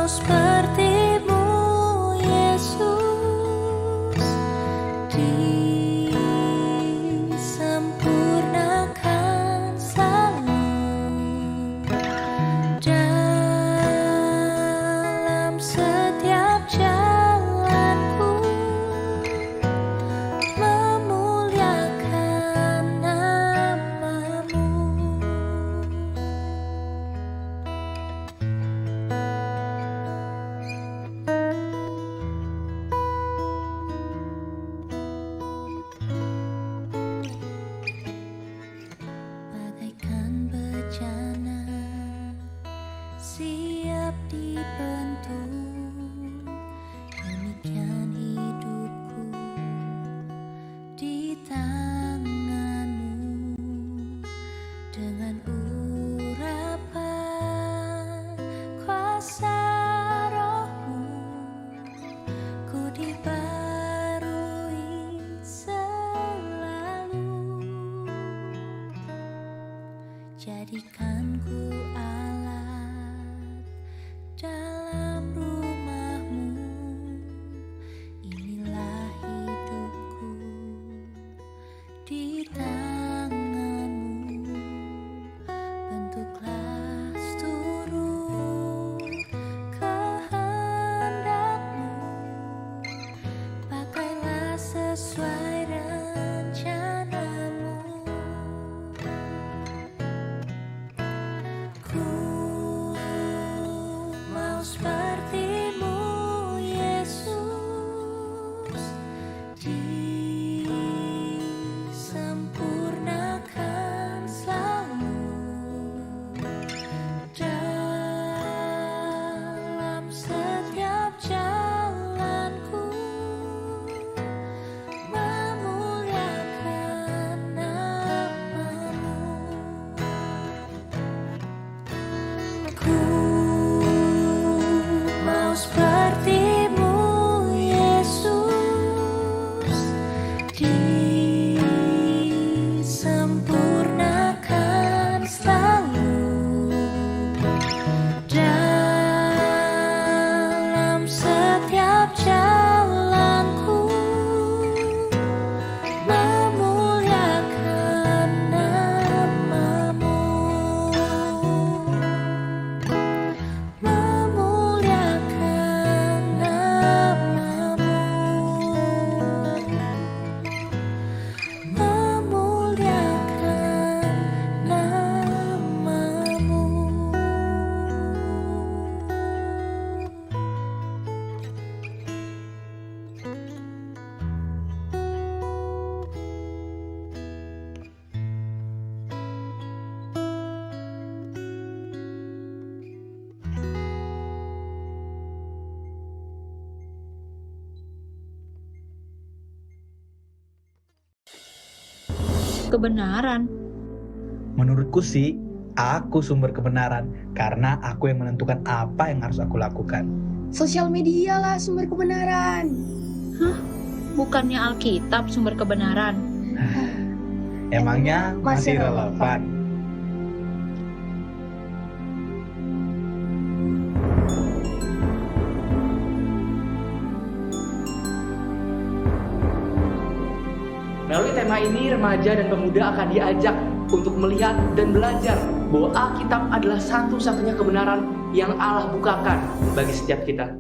seperti-Mu, Yesus, disempurnakan selalu dalam setiap jalanku, memuliakan nama-Mu. Bagaikan bejana siap dibentuk, demikian hidupku di tangan-Mu. Dengan urapan kuasa Roh-Mu, ku dibarui selalu. Jadikan ku alat dalam rumah-Mu, inilah hidupku di tangan-Mu. Bentuklah seturut kehendak-Mu, pakailah sesuai rencana-Mu. Ku mau seperti-Mu, Yesus, disempurnakan selalu dalam setiap jalanku, memuliakan nama-Mu. Ku mau seperti-Mu, Yesus, disempurnakan selalu dalam setiap jalanku, memuliakan nama-Mu. Memuliakan nama-Mu, memuliakan nama-Mu. Kebenaran. Menurutku sih, aku sumber kebenaran karena aku yang menentukan apa yang harus aku lakukan. Sosial media lah sumber kebenaran. Bukannya Alkitab sumber kebenaran? Emangnya masih relevan? Melalui tema ini, remaja dan pemuda akan diajak untuk melihat dan belajar bahwa Alkitab adalah satu-satunya kebenaran yang Allah bukakan bagi setiap kita.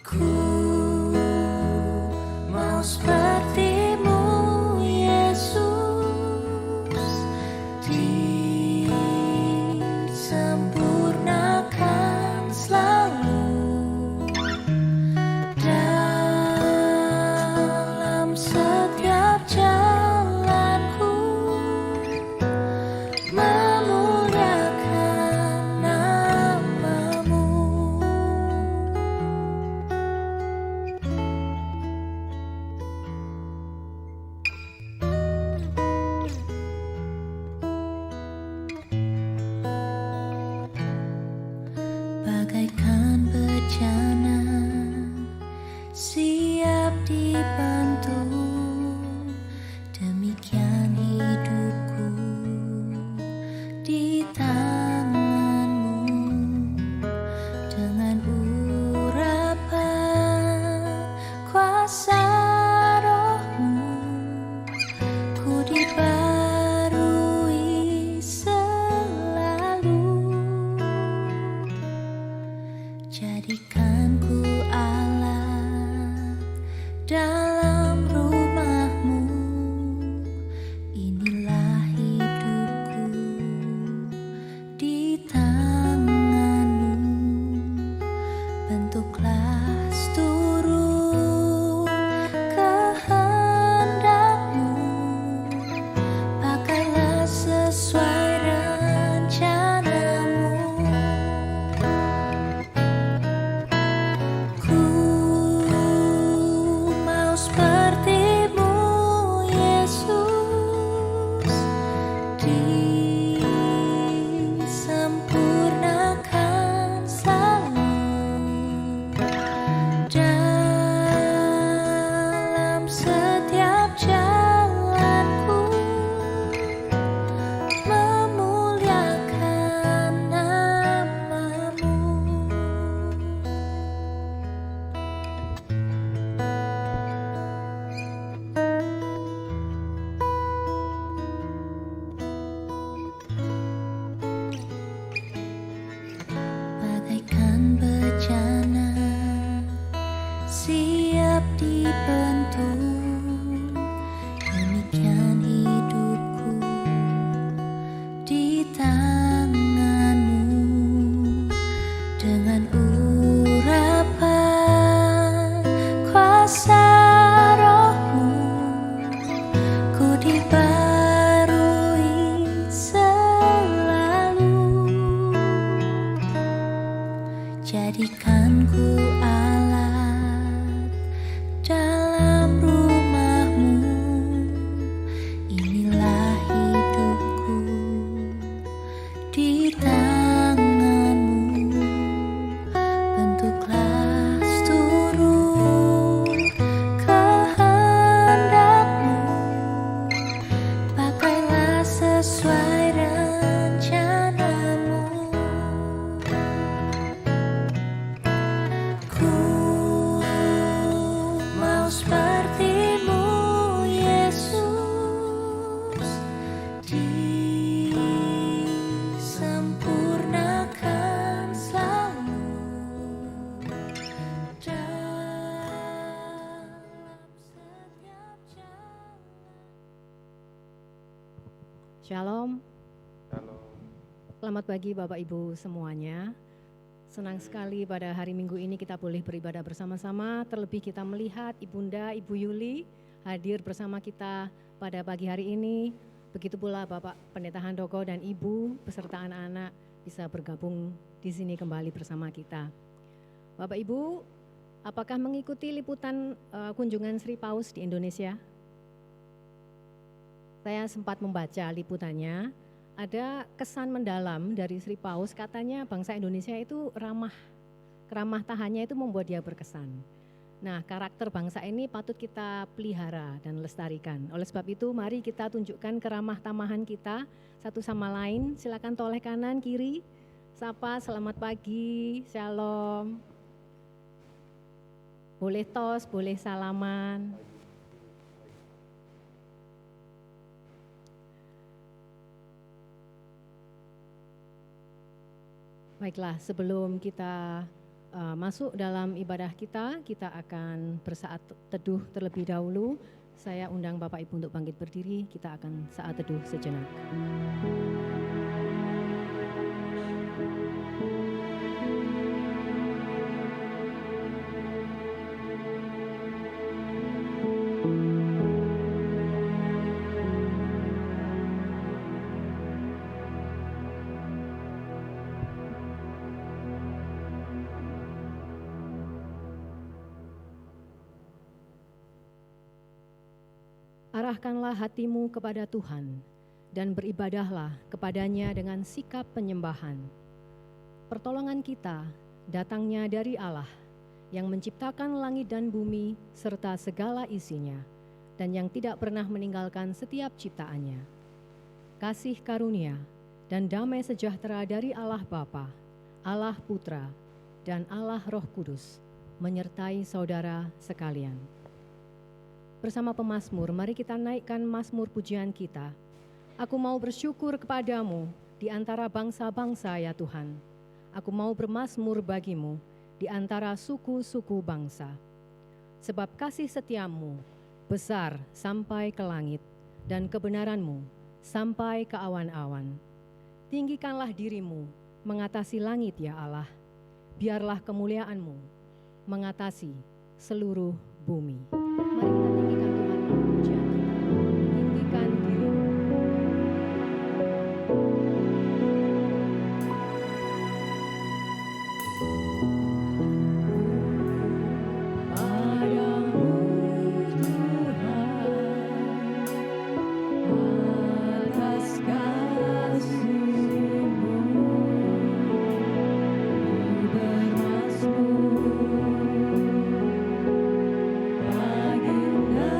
Ku mau seperti-Mu, Yesus, disempurnakan selalu dalam setiap jalanku, memuliakan nama-Mu. siap dibantu. Demikian hidupku di tanganmu, dengan urapan kuasa rohmu, ku dibarui selalu. Jadikan ku alat dalam rumahmu, inilah hidupku di tanganmu. Bentuklah seturut kehendakmu, pakailah sesuai rencanamu. Ku mau seperti-Mu, Yesus, disempurnakan selalu dalam setiap jalanku, memuliakan nama-Mu. Bagaikan bejana siap dibentuk, demikian hidupku di tanganmu, dengan urapan kuasa rohmu, ku dibarui selalu. Jadikan ku alat dalam rumahmu, inilah hidupku di tanganmu. Bentuklah seturut kehendakmu, pakailah sesuai rencanamu. Ku mau seperti-Mu, Yesus, disempurnakan selalu dalam setiap jalan. Shalom. Selamat pagi Bapak Ibu semuanya. Senang sekali pada hari Minggu ini kita boleh beribadah bersama-sama. Terlebih kita melihat Ibunda, Ibu Yuli hadir bersama kita pada pagi hari ini. Begitu pula Bapak Pendeta Handoko dan Ibu beserta anak-anak bisa bergabung di sini kembali bersama kita. Bapak Ibu, apakah mengikuti liputan kunjungan Sri Paus di Indonesia? Saya sempat membaca liputannya. Ada kesan mendalam dari Sri Paus, katanya bangsa Indonesia itu ramah tahannya itu membuat dia berkesan. Nah, karakter bangsa ini patut kita pelihara dan lestarikan. Oleh sebab itu, mari kita tunjukkan keramah tamahan kita satu sama lain. Silakan toleh kanan, kiri, sapa, selamat pagi, shalom. Boleh tos, boleh salaman. Baiklah, sebelum kita masuk dalam ibadah kita akan bersaat teduh terlebih dahulu. Saya undang Bapak Ibu untuk bangkit berdiri, kita akan saat teduh sejenak. Arahkanlah hatimu kepada Tuhan dan beribadahlah kepadanya dengan sikap penyembahan. Pertolongan kita datangnya dari Allah yang menciptakan langit dan bumi serta segala isinya, dan yang tidak pernah meninggalkan setiap ciptaannya. Kasih karunia dan damai sejahtera dari Allah Bapa, Allah Putra, dan Allah Roh Kudus menyertai saudara sekalian. Bersama pemazmur, mari kita naikkan mazmur pujian kita. Aku mau bersyukur kepadamu di antara bangsa-bangsa ya Tuhan. Aku mau bermazmur bagimu di antara suku-suku bangsa. Sebab kasih setiamu besar sampai ke langit, dan kebenaranmu sampai ke awan-awan. Tinggikanlah dirimu mengatasi langit ya Allah. Biarlah kemuliaanmu mengatasi seluruh bumi. Mari kita tinggikan Tuhan melalui pujian kita. Tinggikan dirimu. Baginda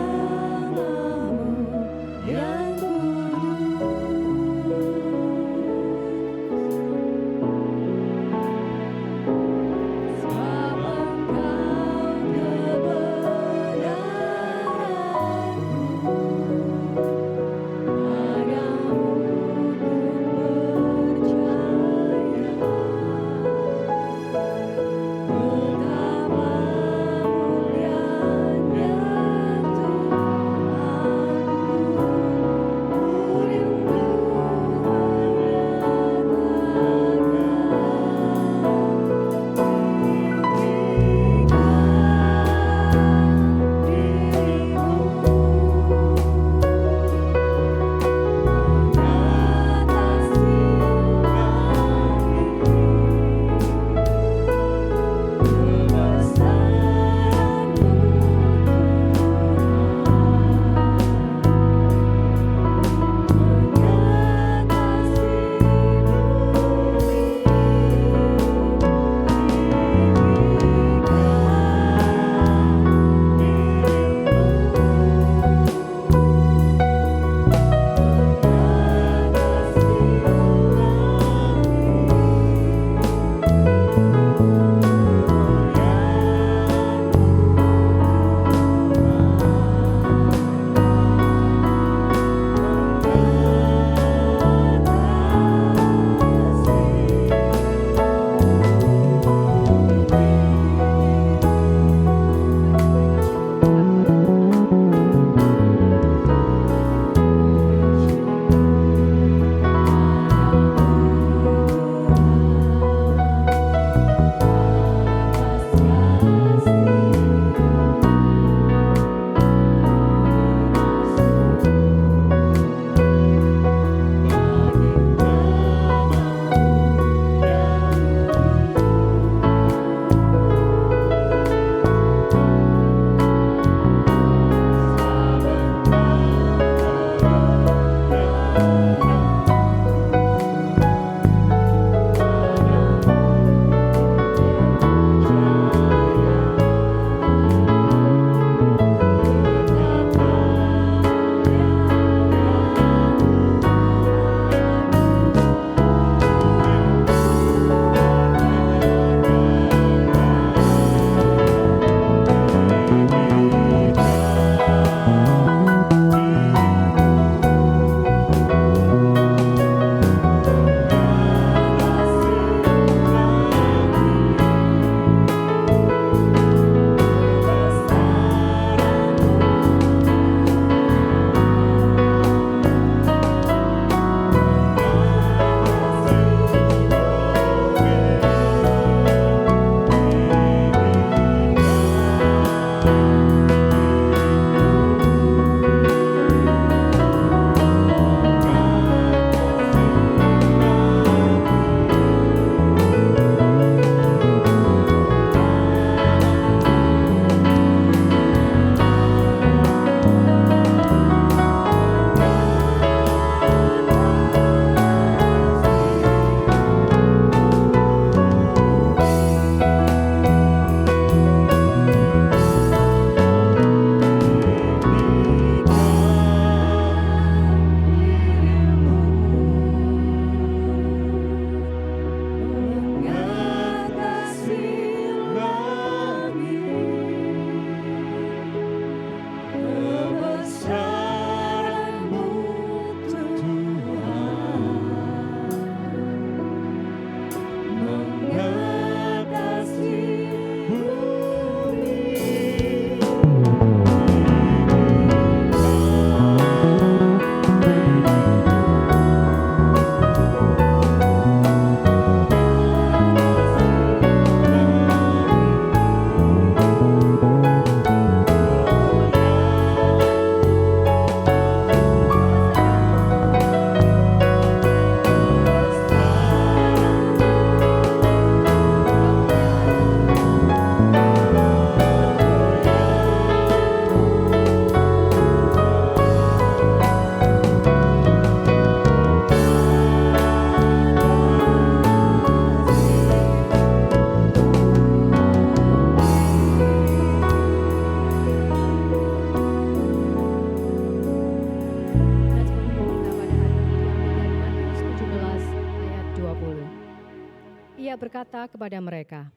berkata kepada mereka,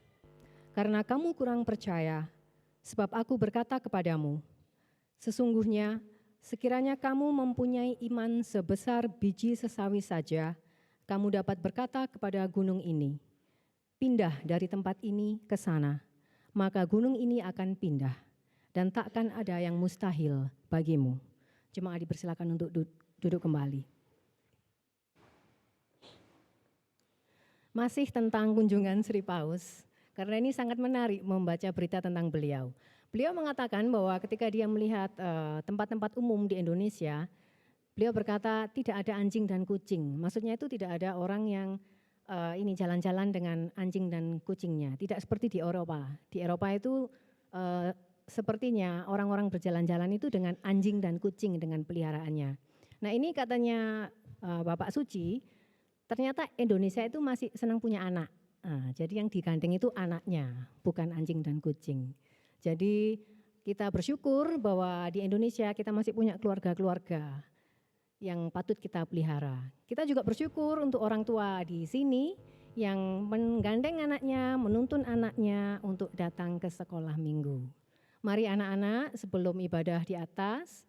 "Karena kamu kurang percaya, sebab aku berkata kepadamu, sesungguhnya sekiranya kamu mempunyai iman sebesar biji sesawi saja, kamu dapat berkata kepada gunung ini, pindah dari tempat ini ke sana, maka gunung ini akan pindah, dan takkan ada yang mustahil bagimu." Jemaat dipersilakan untuk duduk kembali. Masih tentang kunjungan Sri Paus, karena ini sangat menarik membaca berita tentang beliau. Beliau mengatakan bahwa ketika dia melihat tempat-tempat umum di Indonesia, beliau berkata tidak ada anjing dan kucing. Maksudnya itu tidak ada orang yang ini jalan-jalan dengan anjing dan kucingnya. Tidak seperti di Eropa. Di Eropa itu sepertinya orang-orang berjalan-jalan itu dengan anjing dan kucing dengan peliharaannya. Nah ini katanya Bapak Suci, ternyata Indonesia itu masih senang punya anak. Nah, jadi yang digandeng itu anaknya, bukan anjing dan kucing. Jadi kita bersyukur bahwa di Indonesia kita masih punya keluarga-keluarga yang patut kita pelihara. Kita juga bersyukur untuk orang tua di sini yang menggandeng anaknya, menuntun anaknya untuk datang ke sekolah minggu. Mari anak-anak sebelum ibadah di atas,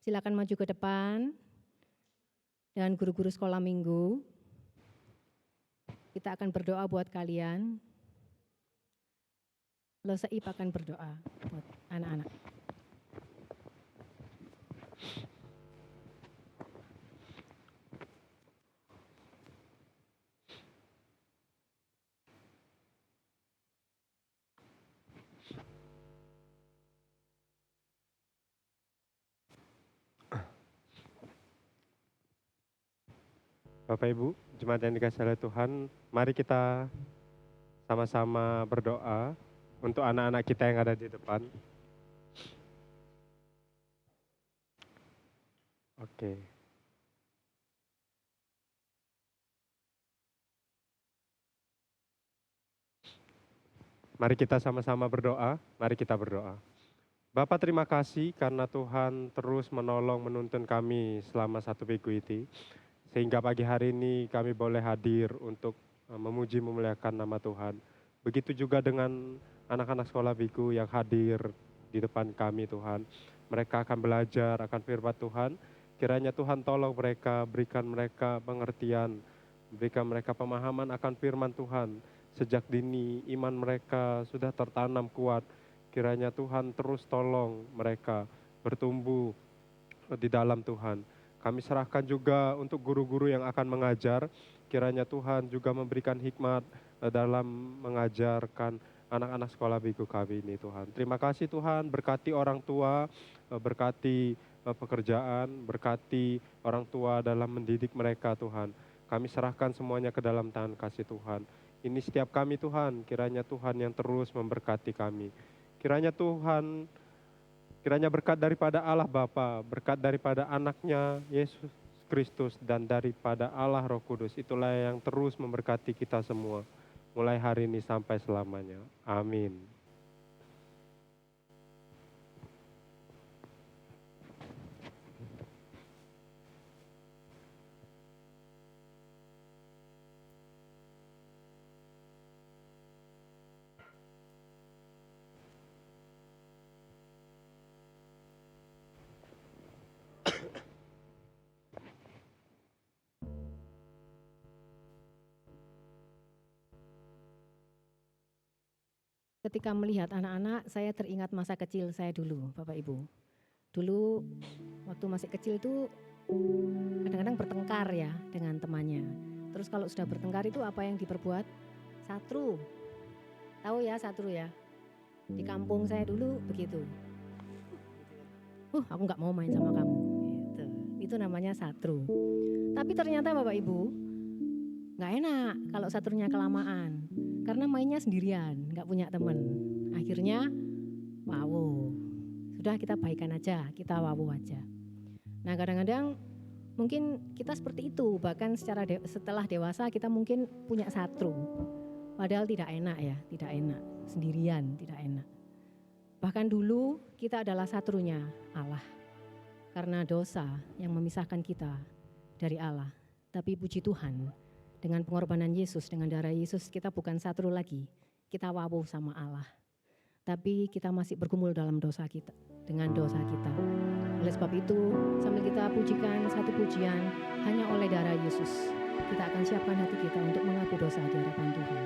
silakan maju ke depan. Dan guru-guru sekolah minggu, kita akan berdoa buat kalian. Lo Seip akan berdoa buat anak-anak. Bapak Ibu, jemaat yang dikasihi oleh Tuhan, mari kita sama-sama berdoa untuk anak-anak kita yang ada di depan. Oke. Mari kita sama-sama berdoa, mari kita berdoa. Bapak terima kasih karena Tuhan terus menolong menuntun kami selama 1 minggu ini. Sehingga pagi hari ini kami boleh hadir untuk memuji memuliakan nama Tuhan. Begitu juga dengan anak-anak sekolah minggu yang hadir di depan kami Tuhan. Mereka akan belajar akan firman Tuhan. Kiranya Tuhan tolong mereka, berikan mereka pengertian, berikan mereka pemahaman akan firman Tuhan. Sejak dini iman mereka sudah tertanam kuat. Kiranya Tuhan terus tolong mereka bertumbuh di dalam Tuhan. Kami serahkan juga untuk guru-guru yang akan mengajar, kiranya Tuhan juga memberikan hikmat dalam mengajarkan anak-anak sekolah minggu kami ini Tuhan. Terima kasih Tuhan, berkati orang tua, berkati pekerjaan, berkati orang tua dalam mendidik mereka Tuhan. Kami serahkan semuanya ke dalam tangan kasih Tuhan. Ini setiap kami Tuhan, kiranya Tuhan yang terus memberkati kami. Kiranya Tuhan, kiranya berkat daripada Allah Bapa, berkat daripada anaknya Yesus Kristus dan daripada Allah Roh Kudus. Itulah yang terus memberkati kita semua. Mulai hari ini sampai selamanya. Amin. Ketika melihat anak-anak, saya teringat masa kecil saya dulu, Bapak Ibu. Dulu waktu masih kecil itu kadang-kadang bertengkar ya dengan temannya. Terus kalau sudah bertengkar itu apa yang diperbuat? Satru. Tahu ya satru ya? Di kampung saya dulu begitu. Aku nggak mau main sama kamu. Gitu. Itu namanya satru. Tapi ternyata Bapak Ibu, nggak enak kalau satrunya kelamaan. Karena mainnya sendirian, nggak punya teman. Akhirnya, wow, sudah kita baikan aja, kita wawu aja. Nah kadang-kadang mungkin kita seperti itu, bahkan setelah dewasa kita mungkin punya satru. Padahal tidak enak ya, tidak enak, sendirian tidak enak. Bahkan dulu kita adalah satrunya Allah. Karena dosa yang memisahkan kita dari Allah. Tapi puji Tuhan, Dengan pengorbanan Yesus, dengan darah Yesus, kita bukan satu lagi. Kita wawuh sama Allah. Tapi kita masih bergumul dalam dosa kita, dengan dosa kita. Oleh sebab itu, sambil kita pujikan satu pujian, hanya oleh darah Yesus, kita akan siapkan hati kita untuk mengaku dosa di hadapan Tuhan.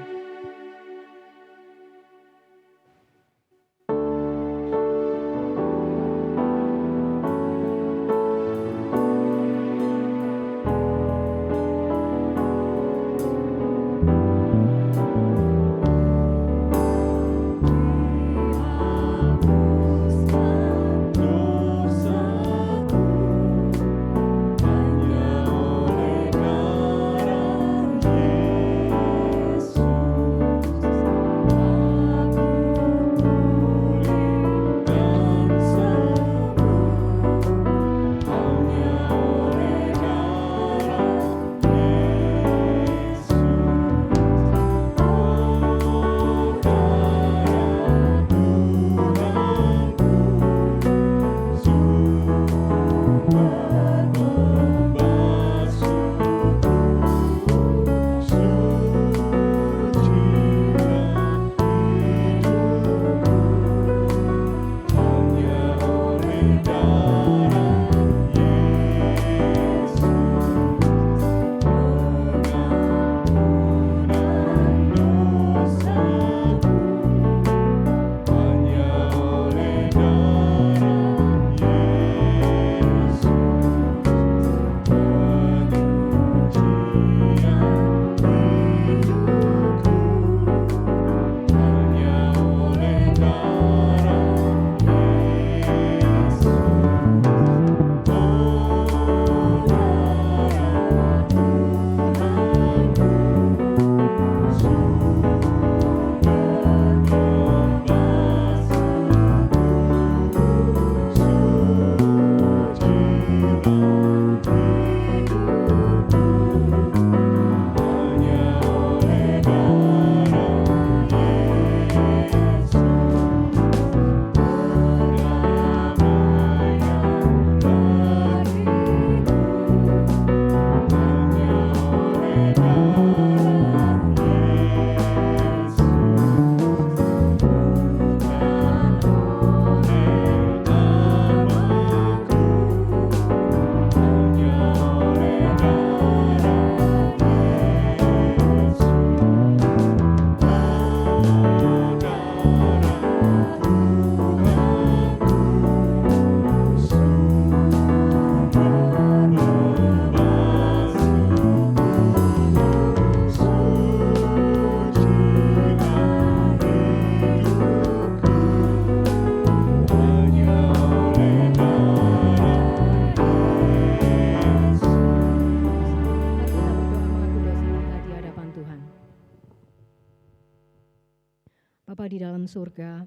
Bapa di dalam surga,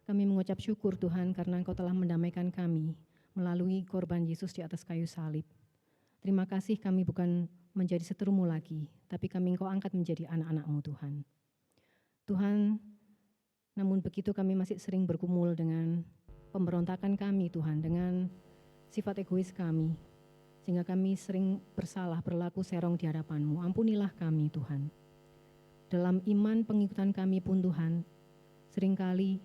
kami mengucap syukur Tuhan karena Engkau telah mendamaikan kami melalui korban Yesus di atas kayu salib. Terima kasih kami bukan menjadi seterumu lagi, tapi kami Engkau angkat menjadi anak-anak-Mu Tuhan. Tuhan, namun begitu kami masih sering bergumul dengan pemberontakan kami Tuhan, dengan sifat egois kami, sehingga kami sering bersalah, berlaku serong di hadapan-Mu. Ampunilah kami Tuhan. Dalam iman pengikutan kami pun Tuhan, seringkali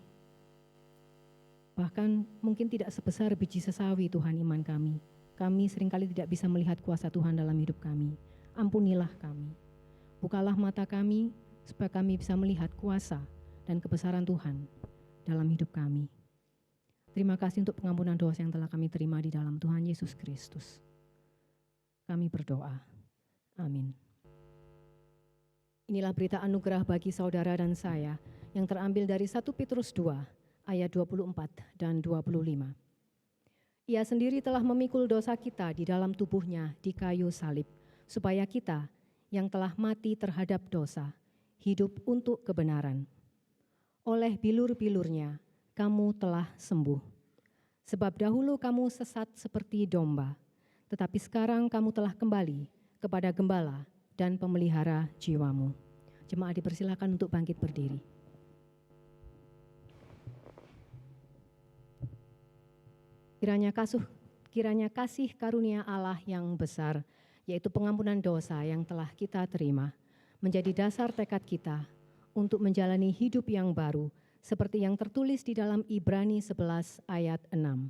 bahkan mungkin tidak sebesar biji sesawi Tuhan iman kami. Kami seringkali tidak bisa melihat kuasa Tuhan dalam hidup kami. Ampunilah kami. Bukalah mata kami supaya kami bisa melihat kuasa dan kebesaran Tuhan dalam hidup kami. Terima kasih untuk pengampunan dosa yang telah kami terima di dalam Tuhan Yesus Kristus. Kami berdoa. Amin. Inilah berita anugerah bagi saudara dan saya yang terambil dari 1 Petrus 2 ayat 24 dan 25. Ia sendiri telah memikul dosa kita di dalam tubuhnya di kayu salib, supaya kita yang telah mati terhadap dosa, hidup untuk kebenaran. Oleh bilur-bilurnya kamu telah sembuh. Sebab dahulu kamu sesat seperti domba, tetapi sekarang kamu telah kembali kepada gembala dan pemelihara jiwamu. Jemaat dipersilakan untuk bangkit berdiri. Kiranya kasih karunia Allah yang besar, yaitu pengampunan dosa yang telah kita terima, menjadi dasar tekad kita untuk menjalani hidup yang baru, seperti yang tertulis di dalam Ibrani 11 ayat 6.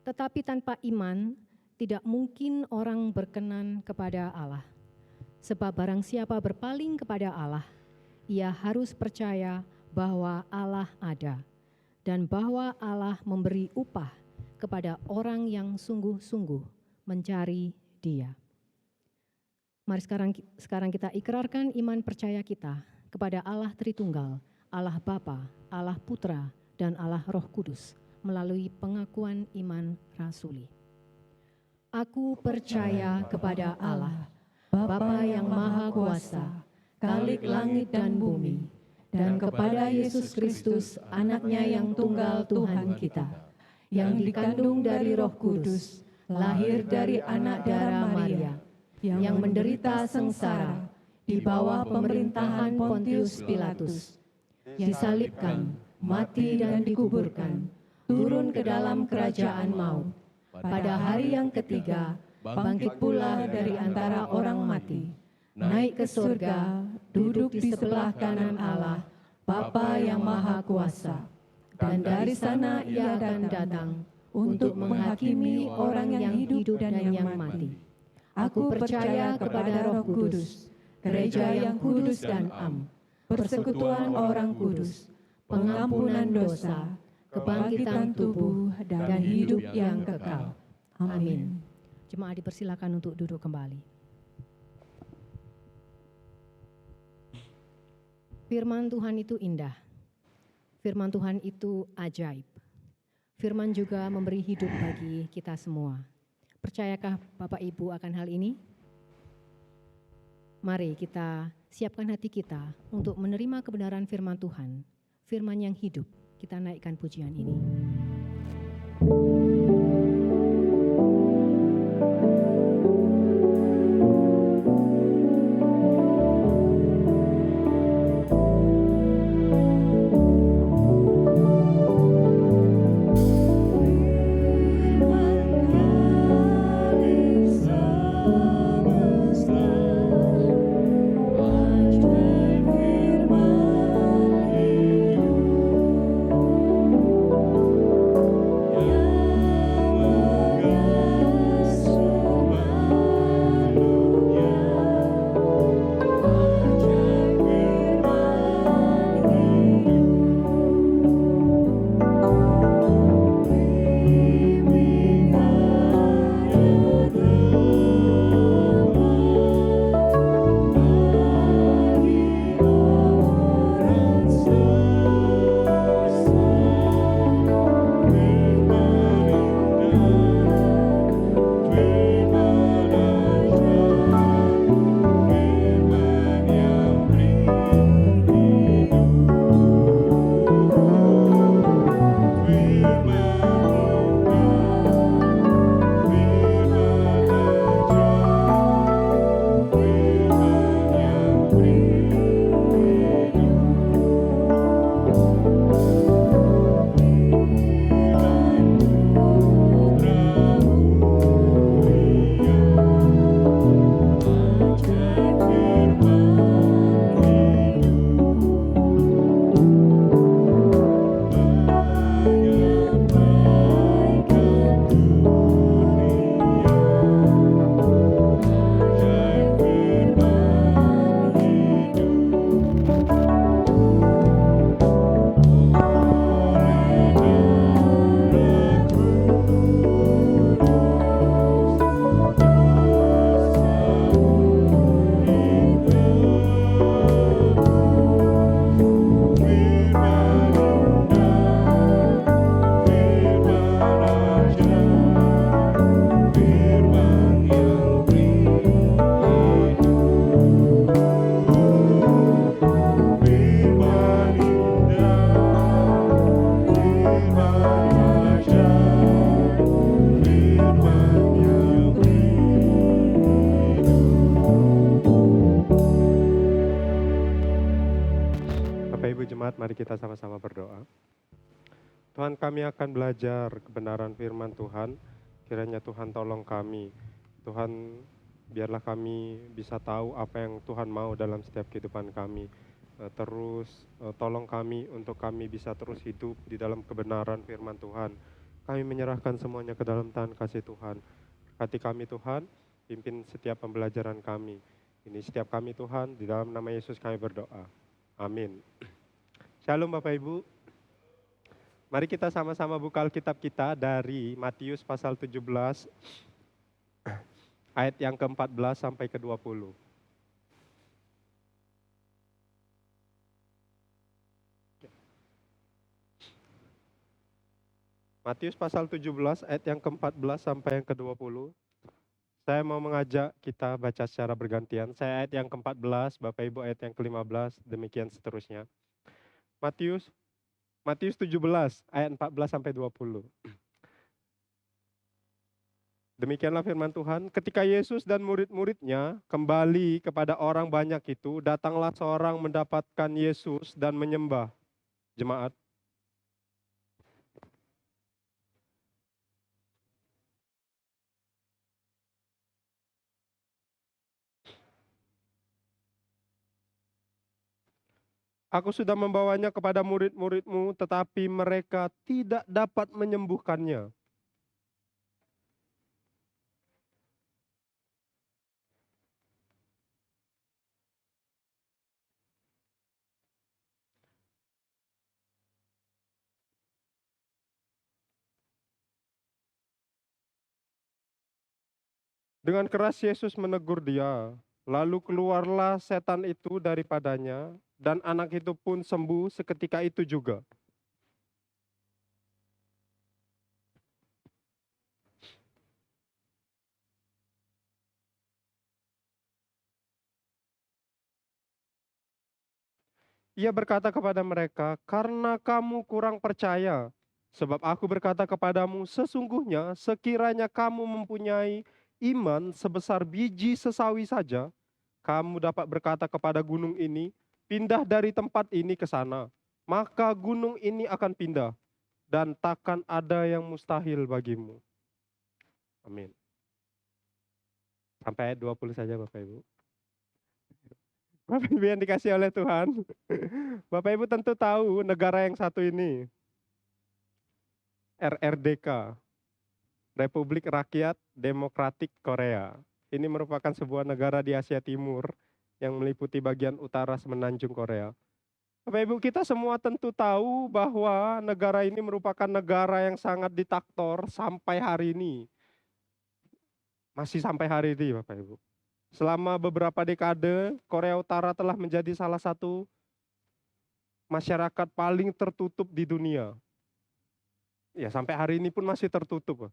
Tetapi tanpa iman, tidak mungkin orang berkenan kepada Allah. Sebab barang siapa berpaling kepada Allah, ia harus percaya bahwa Allah ada, dan bahwa Allah memberi upah kepada orang yang sungguh-sungguh mencari Dia. Mari sekarang kita ikrarkan iman percaya kita kepada Allah Tritunggal, Allah Bapa, Allah Putra, dan Allah Roh Kudus melalui pengakuan iman rasuli. Aku percaya kepada Allah, Bapa yang Maha Kuasa, Khalik langit dan bumi, dan kepada Yesus Kristus, Anak-Nya yang tunggal Tuhan kita, yang dikandung dari Roh Kudus, lahir dari anak darah Maria, yang menderita sengsara di bawah pemerintahan Pontius Pilatus, disalibkan, mati dan dikuburkan, turun ke dalam kerajaan maut. Pada hari yang ketiga, bangkit pula dari antara orang mati, naik ke surga, duduk di sebelah kanan Allah, Bapa yang Maha Kuasa. Dan dari sana Ia akan datang untuk menghakimi orang yang hidup dan yang mati. Aku percaya kepada Roh Kudus, gereja yang kudus dan am, persekutuan orang kudus, pengampunan dosa, kebangkitan tubuh, dan hidup yang kekal. Amin. Jemaat dipersilakan untuk duduk kembali. Firman Tuhan itu indah. Firman Tuhan itu ajaib. Firman juga memberi hidup bagi kita semua. Percayakah Bapak Ibu akan hal ini? Mari kita siapkan hati kita untuk menerima kebenaran firman Tuhan. Firman yang hidup. Kita naikkan pujian ini. Jemaat, mari kita sama-sama berdoa. Tuhan, kami akan belajar kebenaran firman Tuhan. Kiranya Tuhan tolong kami Tuhan, biarlah kami bisa tahu apa yang Tuhan mau dalam setiap kehidupan kami. Terus tolong kami untuk kami bisa terus hidup di dalam kebenaran firman Tuhan. Kami menyerahkan semuanya ke dalam tangan kasih Tuhan. Berkati kami Tuhan, pimpin setiap pembelajaran kami. Ini setiap kami Tuhan, di dalam nama Yesus kami berdoa. Amin. Shalom Bapak Ibu. Mari kita sama-sama buka Alkitab kita dari Matius pasal 17, ayat yang ke-14 sampai ke-20. Matius pasal 17, ayat yang ke-14 sampai yang ke-20. Saya mau mengajak kita baca secara bergantian. Saya ayat yang ke-14, Bapak Ibu ayat yang ke-15, demikian seterusnya. Matius 17 ayat 14 sampai 20. Demikianlah firman Tuhan. Ketika Yesus dan murid-muridnya kembali kepada orang banyak itu, datanglah seorang mendapatkan Yesus dan menyembah. Jemaat. Aku sudah membawanya kepada murid-muridmu, tetapi mereka tidak dapat menyembuhkannya. Dengan keras Yesus menegur dia. Lalu keluarlah setan itu daripadanya, dan anak itu pun sembuh seketika itu juga. Ia berkata kepada mereka, karena kamu kurang percaya, sebab aku berkata kepadamu, sesungguhnya sekiranya kamu mempunyai iman sebesar biji sesawi saja, kamu dapat berkata kepada gunung ini, pindah dari tempat ini ke sana, maka gunung ini akan pindah, dan takkan ada yang mustahil bagimu. Amin. Sampai ayat 20 saja Bapak Ibu. Bapak Ibu yang dikasih oleh Tuhan. Bapak Ibu tentu tahu negara yang satu ini. RRDK. Republik Rakyat Demokratik Korea. Ini merupakan sebuah negara di Asia Timur yang meliputi bagian utara semenanjung Korea. Bapak Ibu, kita semua tentu tahu bahwa negara ini merupakan negara yang sangat diktator sampai hari ini. Masih sampai hari ini Bapak Ibu. Selama beberapa dekade, Korea Utara telah menjadi salah satu masyarakat paling tertutup di dunia. Ya, sampai hari ini pun masih tertutup.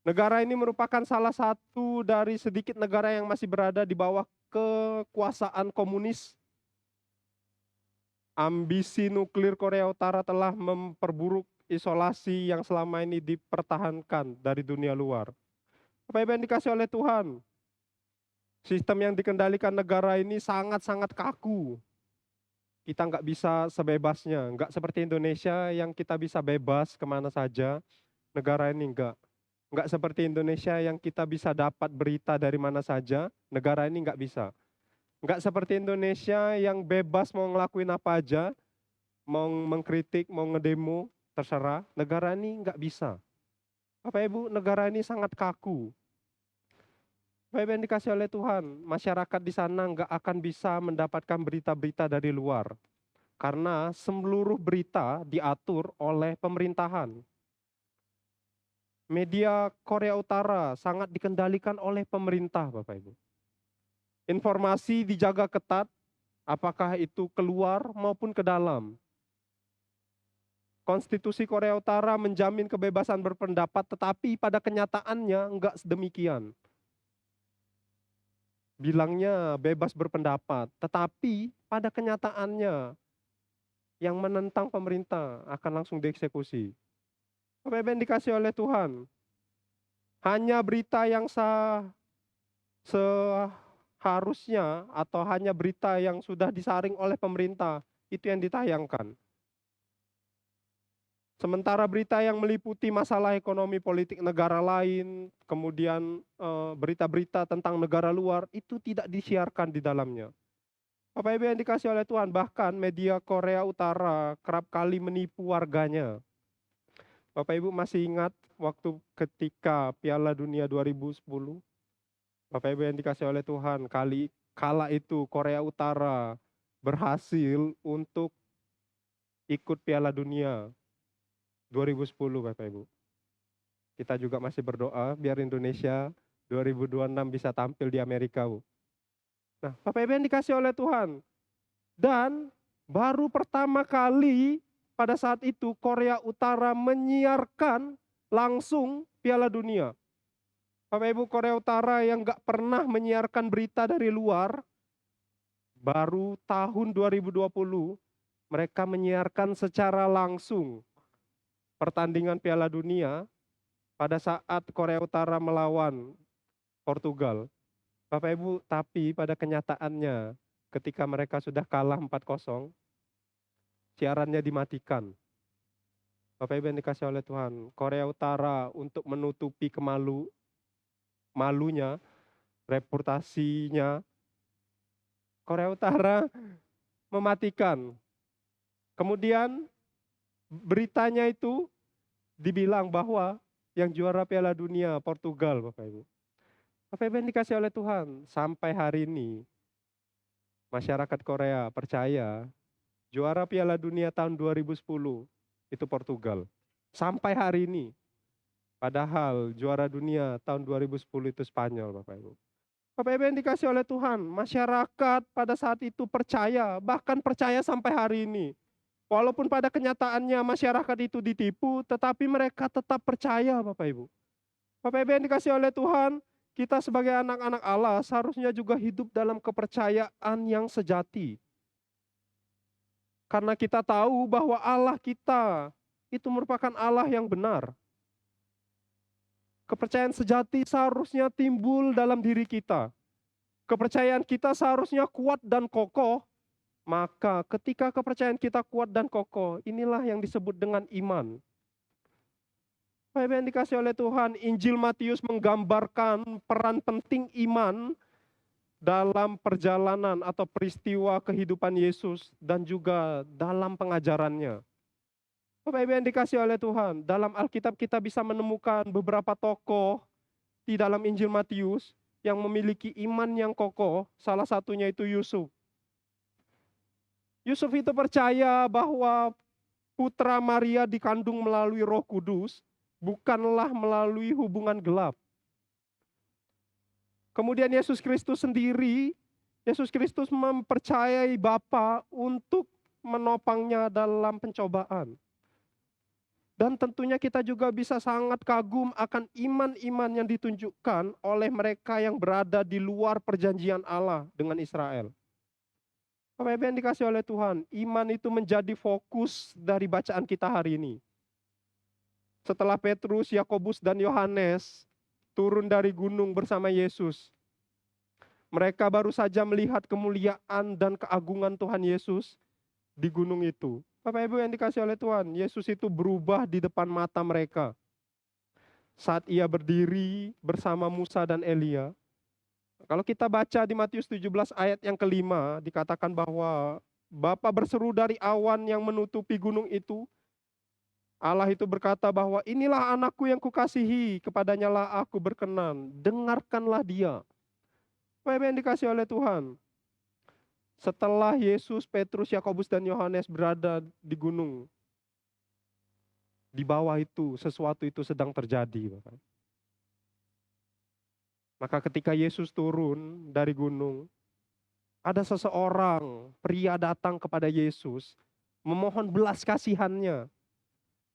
Negara ini merupakan salah satu dari sedikit negara yang masih berada di bawah kekuasaan komunis. Ambisi nuklir Korea Utara telah memperburuk isolasi yang selama ini dipertahankan dari dunia luar. Bapak Ibu yang dikasih oleh Tuhan, sistem yang dikendalikan negara ini sangat-sangat kaku. Kita nggak bisa sebebasnya, nggak seperti Indonesia yang kita bisa bebas kemana saja. Negara ini nggak seperti Indonesia yang kita bisa dapat berita dari mana saja. Negara ini nggak bisa. Nggak seperti Indonesia yang bebas mau ngelakuin apa aja, mau mengkritik, mau ngedemo, terserah. Negara ini nggak bisa. Bapak Ibu, negara ini sangat kaku. Bapak Ibu yang dikasih oleh Tuhan, masyarakat di sana nggak akan bisa mendapatkan berita-berita dari luar. Karena seluruh berita diatur oleh pemerintahan. Media Korea Utara sangat dikendalikan oleh pemerintah Bapak Ibu. Informasi dijaga ketat, apakah itu keluar maupun ke dalam. Konstitusi Korea Utara menjamin kebebasan berpendapat, tetapi pada kenyataannya nggak sedemikian. Bilangnya bebas berpendapat, tetapi pada kenyataannya yang menentang pemerintah akan langsung dieksekusi. Bapak Ibu yang dikasih oleh Tuhan, hanya berita yang seharusnya atau hanya berita yang sudah disaring oleh pemerintah, itu yang ditayangkan. Sementara berita yang meliputi masalah ekonomi politik negara lain, kemudian berita-berita tentang negara luar, itu tidak disiarkan di dalamnya. Bapak Ibu yang dikasih oleh Tuhan, bahkan media Korea Utara kerap kali menipu warganya. Bapak Ibu masih ingat waktu ketika Piala Dunia 2010? Bapak Ibu yang dikasih oleh Tuhan, kala itu Korea Utara berhasil untuk ikut Piala Dunia 2010, Bapak Ibu. Kita juga masih berdoa biar Indonesia 2026 bisa tampil di Amerika, Bu. Nah, Bapak Ibu yang dikasih oleh Tuhan. Dan baru pertama kali pada saat itu Korea Utara menyiarkan langsung Piala Dunia. Bapak Ibu, Korea Utara yang gak pernah menyiarkan berita dari luar, baru tahun 2020 mereka menyiarkan secara langsung pertandingan Piala Dunia pada saat Korea Utara melawan Portugal. Bapak Ibu, tapi pada kenyataannya ketika mereka sudah kalah 4-0, siarannya dimatikan. Bapak Ibu yang dikasih oleh Tuhan, Korea Utara untuk menutupi malunya, reputasinya, Korea Utara mematikan. Kemudian beritanya itu dibilang bahwa yang juara Piala Dunia Portugal, Bapak Ibu. Bapak Ibu yang dikasih oleh Tuhan, sampai hari ini masyarakat Korea percaya juara Piala Dunia tahun 2010 itu Portugal. Sampai hari ini. Padahal juara dunia tahun 2010 itu Spanyol, Bapak Ibu. Bapak Ibu yang dikasih oleh Tuhan, masyarakat pada saat itu percaya, bahkan percaya sampai hari ini. Walaupun pada kenyataannya masyarakat itu ditipu, tetapi mereka tetap percaya, Bapak Ibu. Bapak Ibu yang dikasih oleh Tuhan, kita sebagai anak-anak Allah seharusnya juga hidup dalam kepercayaan yang sejati. Karena kita tahu bahwa Allah kita itu merupakan Allah yang benar. Kepercayaan sejati seharusnya timbul dalam diri kita. Kepercayaan kita seharusnya kuat dan kokoh. Maka ketika kepercayaan kita kuat dan kokoh, inilah yang disebut dengan iman. Bapak Ibu yang dikasih oleh Tuhan, Injil Matius menggambarkan peran penting iman dalam perjalanan atau peristiwa kehidupan Yesus dan juga dalam pengajarannya. Bapak Ibu yang dikasih oleh Tuhan, dalam Alkitab kita bisa menemukan beberapa tokoh di dalam Injil Matius yang memiliki iman yang kokoh, salah satunya itu Yusuf. Yusuf itu percaya bahwa putra Maria dikandung melalui Roh Kudus, bukanlah melalui hubungan gelap. Kemudian Yesus Kristus sendiri, Yesus Kristus mempercayai Bapa untuk menopangnya dalam pencobaan. Dan tentunya kita juga bisa sangat kagum akan iman-iman yang ditunjukkan oleh mereka yang berada di luar perjanjian Allah dengan Israel. Bapak Ibu yang dikasih oleh Tuhan, iman itu menjadi fokus dari bacaan kita hari ini. Setelah Petrus, Yakobus, dan Yohanes turun dari gunung bersama Yesus, mereka baru saja melihat kemuliaan dan keagungan Tuhan Yesus di gunung itu. Bapak Ibu yang dikasih oleh Tuhan, Yesus itu berubah di depan mata mereka. Saat ia berdiri bersama Musa dan Elia, kalau kita baca di Matius 17 ayat yang kelima, dikatakan bahwa Bapa berseru dari awan yang menutupi gunung itu. Allah itu berkata bahwa inilah anakku yang kukasihi, kepadanya lah aku berkenan, dengarkanlah dia. Bapak Ibu yang dikasih oleh Tuhan, setelah Yesus, Petrus, Yakobus, dan Yohanes berada di gunung, di bawah itu sesuatu itu sedang terjadi, Bapak. Maka ketika Yesus turun dari gunung, ada seseorang pria datang kepada Yesus, memohon belas kasihannya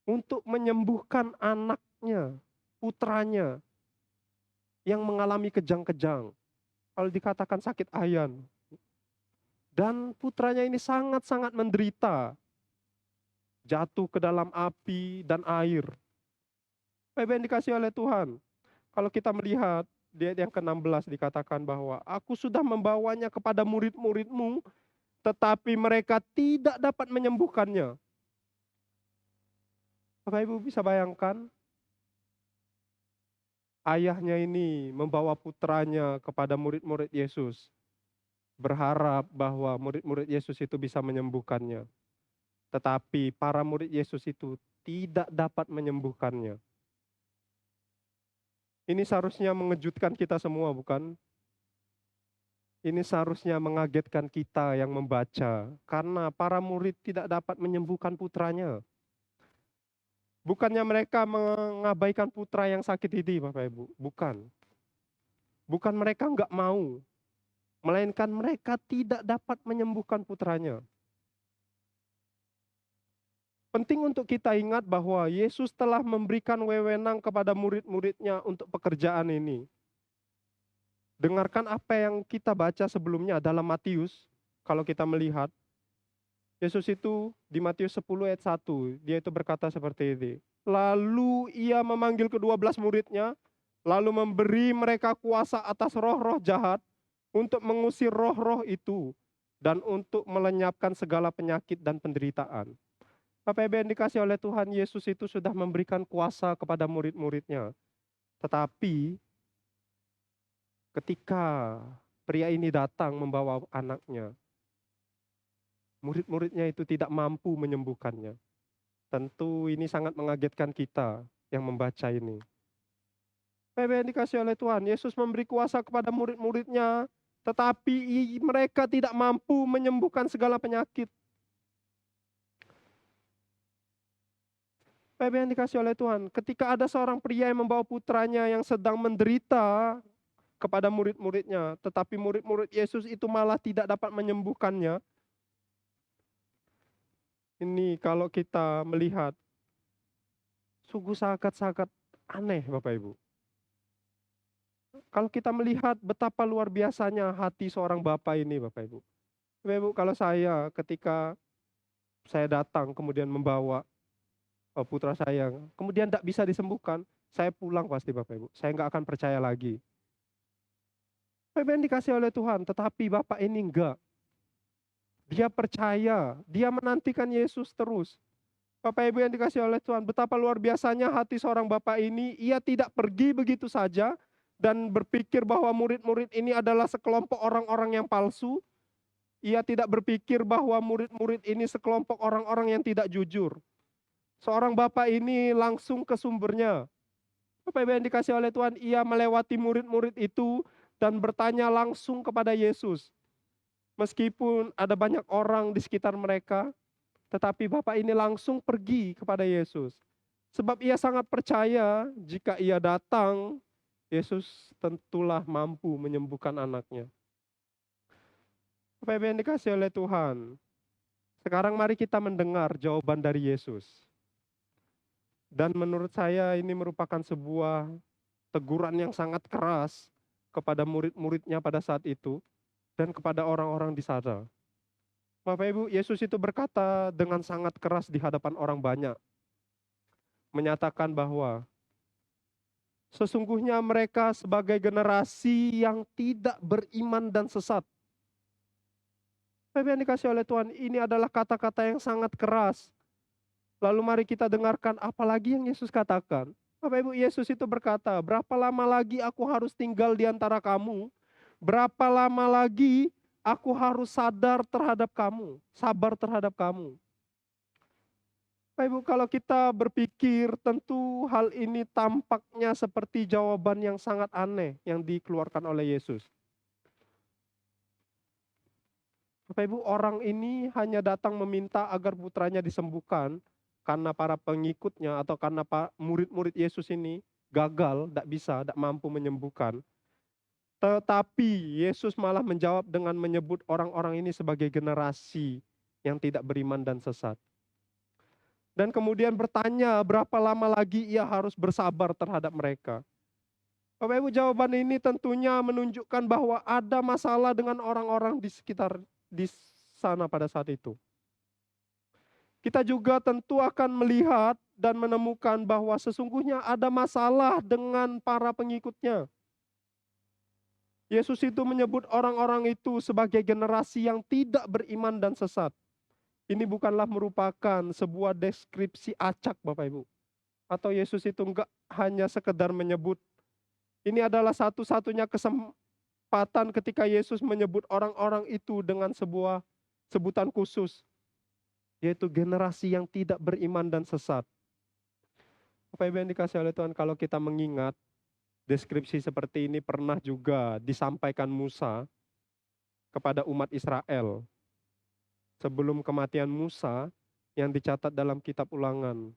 untuk menyembuhkan anaknya, putranya yang mengalami kejang-kejang. Kalau dikatakan sakit ayan. Dan putranya ini sangat-sangat menderita. Jatuh ke dalam api dan air. Bapak yang dikasih oleh Tuhan. Kalau kita melihat di ayat yang ke-16 dikatakan bahwa aku sudah membawanya kepada murid-muridmu, tetapi mereka tidak dapat menyembuhkannya. Bapak Ibu bisa bayangkan, ayahnya ini membawa putranya kepada murid-murid Yesus, berharap bahwa murid-murid Yesus itu bisa menyembuhkannya. Tetapi para murid Yesus itu tidak dapat menyembuhkannya. Ini seharusnya mengejutkan kita semua, bukan? Ini seharusnya mengagetkan kita yang membaca, karena para murid tidak dapat menyembuhkan putranya. Bukannya mereka mengabaikan putra yang sakit ini, Bapak Ibu. Bukan. Bukan mereka nggak mau, melainkan mereka tidak dapat menyembuhkan putranya. Penting untuk kita ingat bahwa Yesus telah memberikan wewenang kepada murid-muridnya untuk pekerjaan ini. Dengarkan apa yang kita baca sebelumnya dalam Matius. Kalau kita melihat, Yesus itu di Matius 10 ayat 1, dia itu berkata seperti ini. Lalu ia memanggil ke-12 muridnya, lalu memberi mereka kuasa atas roh-roh jahat untuk mengusir roh-roh itu dan untuk melenyapkan segala penyakit dan penderitaan. Bapak Ibu yang dikasih oleh Tuhan, Yesus itu sudah memberikan kuasa kepada murid-muridnya. Tetapi ketika pria ini datang membawa anaknya, murid-muridnya itu tidak mampu menyembuhkannya. Tentu ini sangat mengagetkan kita yang membaca ini. Bapak yang dikasih oleh Tuhan, Yesus memberi kuasa kepada murid-muridnya, tetapi mereka tidak mampu menyembuhkan segala penyakit. Bapak yang dikasih oleh Tuhan, ketika ada seorang pria yang membawa putranya yang sedang menderita kepada murid-muridnya, tetapi murid-murid Yesus itu malah tidak dapat menyembuhkannya. Ini kalau kita melihat, sungguh sangat-sangat aneh Bapak Ibu. Kalau kita melihat betapa luar biasanya hati seorang bapak ini Bapak Ibu. Bapak Ibu, kalau saya ketika saya datang kemudian membawa putra saya, kemudian tidak bisa disembuhkan, saya pulang pasti Bapak Ibu. Saya nggak akan percaya lagi. Bapak yang dikasih oleh Tuhan, tetapi Bapak ini enggak. Dia percaya, dia menantikan Yesus terus. Bapak Ibu yang dikasih oleh Tuhan, betapa luar biasanya hati seorang Bapak ini, ia tidak pergi begitu saja dan berpikir bahwa murid-murid ini adalah sekelompok orang-orang yang palsu. Ia tidak berpikir bahwa murid-murid ini sekelompok orang-orang yang tidak jujur. Seorang Bapak ini langsung ke sumbernya. Bapak Ibu yang dikasih oleh Tuhan, ia melewati murid-murid itu dan bertanya langsung kepada Yesus. Meskipun ada banyak orang di sekitar mereka, tetapi Bapak ini langsung pergi kepada Yesus. Sebab ia sangat percaya jika ia datang, Yesus tentulah mampu menyembuhkan anaknya. Bapak Ibu yang dikasih oleh Tuhan, sekarang mari kita mendengar jawaban dari Yesus. Dan menurut saya ini merupakan sebuah teguran yang sangat keras kepada murid-muridnya pada saat itu dan kepada orang-orang di sana. Bapak Ibu, Yesus itu berkata dengan sangat keras di hadapan orang banyak. Menyatakan bahwa sesungguhnya mereka sebagai generasi yang tidak beriman dan sesat. Bapak Ibu yang dikasih oleh Tuhan, ini adalah kata-kata yang sangat keras. Lalu mari kita dengarkan apalagi yang Yesus katakan. Bapak Ibu, Yesus itu berkata, berapa lama lagi aku harus tinggal di antara kamu? Berapa lama lagi aku harus sabar terhadap kamu? Bapak Ibu, kalau kita berpikir, tentu hal ini tampaknya seperti jawaban yang sangat aneh yang dikeluarkan oleh Yesus. Bapak Ibu, orang ini hanya datang meminta agar putranya disembuhkan, karena para pengikutnya atau karena murid-murid Yesus ini gagal, tidak mampu menyembuhkan. Tetapi Yesus malah menjawab dengan menyebut orang-orang ini sebagai generasi yang tidak beriman dan sesat. Dan kemudian bertanya berapa lama lagi ia harus bersabar terhadap mereka. Bapak Ibu, jawaban ini tentunya menunjukkan bahwa ada masalah dengan orang-orang di sekitar di sana pada saat itu. Kita juga tentu akan melihat dan menemukan bahwa sesungguhnya ada masalah dengan para pengikutnya. Yesus itu menyebut orang-orang itu sebagai generasi yang tidak beriman dan sesat. Ini bukanlah merupakan sebuah deskripsi acak Bapak Ibu. Atau Yesus itu enggak hanya sekedar menyebut. Ini adalah satu-satunya kesempatan ketika Yesus menyebut orang-orang itu dengan sebuah sebutan khusus, yaitu generasi yang tidak beriman dan sesat. Bapak Ibu yang dikasih oleh Tuhan, kalau kita mengingat deskripsi seperti ini pernah juga disampaikan Musa kepada umat Israel. Sebelum kematian Musa yang dicatat dalam kitab Ulangan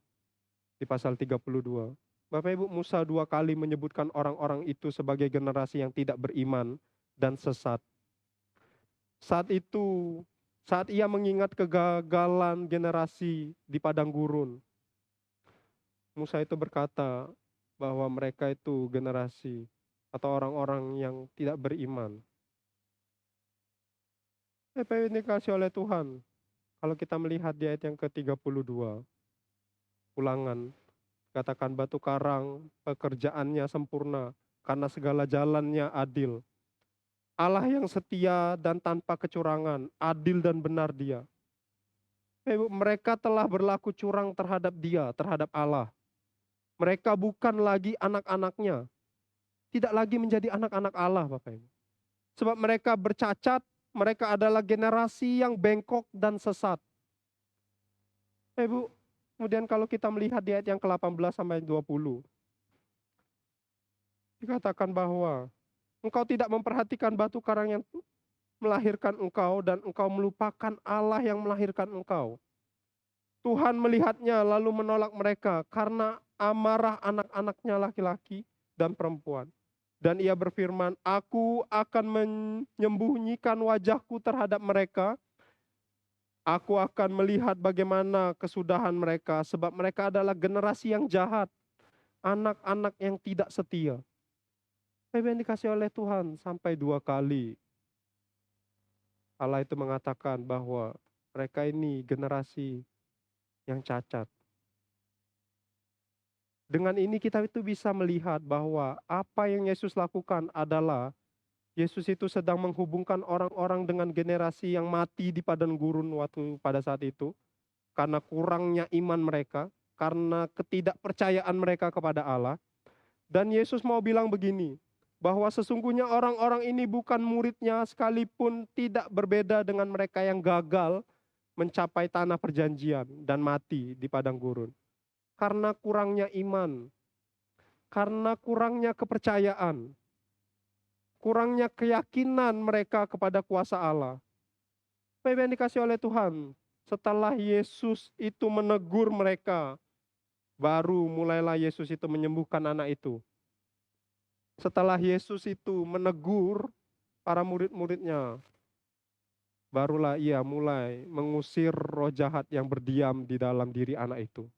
di pasal 32. Bapak Ibu, Musa 2 kali menyebutkan orang-orang itu sebagai generasi yang tidak beriman dan sesat. Saat itu, saat ia mengingat kegagalan generasi di padang gurun, Musa itu berkata bahwa mereka itu generasi atau orang-orang yang tidak beriman. Bapak Ibu dikasih oleh Tuhan, kalau kita melihat di ayat yang ke-32, Ulangan, katakan batu karang pekerjaannya sempurna karena segala jalannya adil. Allah yang setia dan tanpa kecurangan, adil dan benar Dia. Bapak Ibu, mereka telah berlaku curang terhadap Dia, terhadap Allah. Mereka bukan lagi anak-anaknya, tidak lagi menjadi anak-anak Allah, Bapak Ibu. Sebab mereka bercacat, mereka adalah generasi yang bengkok dan sesat. Bapak Ibu, kemudian kalau kita melihat di ayat yang ke-18 sampai 20, dikatakan bahwa engkau tidak memperhatikan batu karang yang melahirkan engkau dan engkau melupakan Allah yang melahirkan engkau. Tuhan melihatnya lalu menolak mereka karena amarah anak-anaknya laki-laki dan perempuan. Dan ia berfirman, aku akan menyembunyikan wajahku terhadap mereka. Aku akan melihat bagaimana kesudahan mereka, sebab mereka adalah generasi yang jahat, anak-anak yang tidak setia. Bapak yang dikasih oleh Tuhan, sampai 2 kali Allah itu mengatakan bahwa mereka ini generasi yang cacat. Dengan ini kita itu bisa melihat bahwa apa yang Yesus lakukan adalah Yesus itu sedang menghubungkan orang-orang dengan generasi yang mati di padang gurun waktu pada saat itu. Karena kurangnya iman mereka, karena ketidakpercayaan mereka kepada Allah. Dan Yesus mau bilang begini, bahwa sesungguhnya orang-orang ini bukan muridnya sekalipun tidak berbeda dengan mereka yang gagal mencapai tanah perjanjian dan mati di padang gurun. Karena kurangnya iman, karena kurangnya kepercayaan, kurangnya keyakinan mereka kepada kuasa Allah. Bapak yang dikasih oleh Tuhan, setelah Yesus itu menegur mereka, baru mulailah Yesus itu menyembuhkan anak itu. Setelah Yesus itu menegur para murid-muridnya, barulah ia mulai mengusir roh jahat yang berdiam di dalam diri anak itu.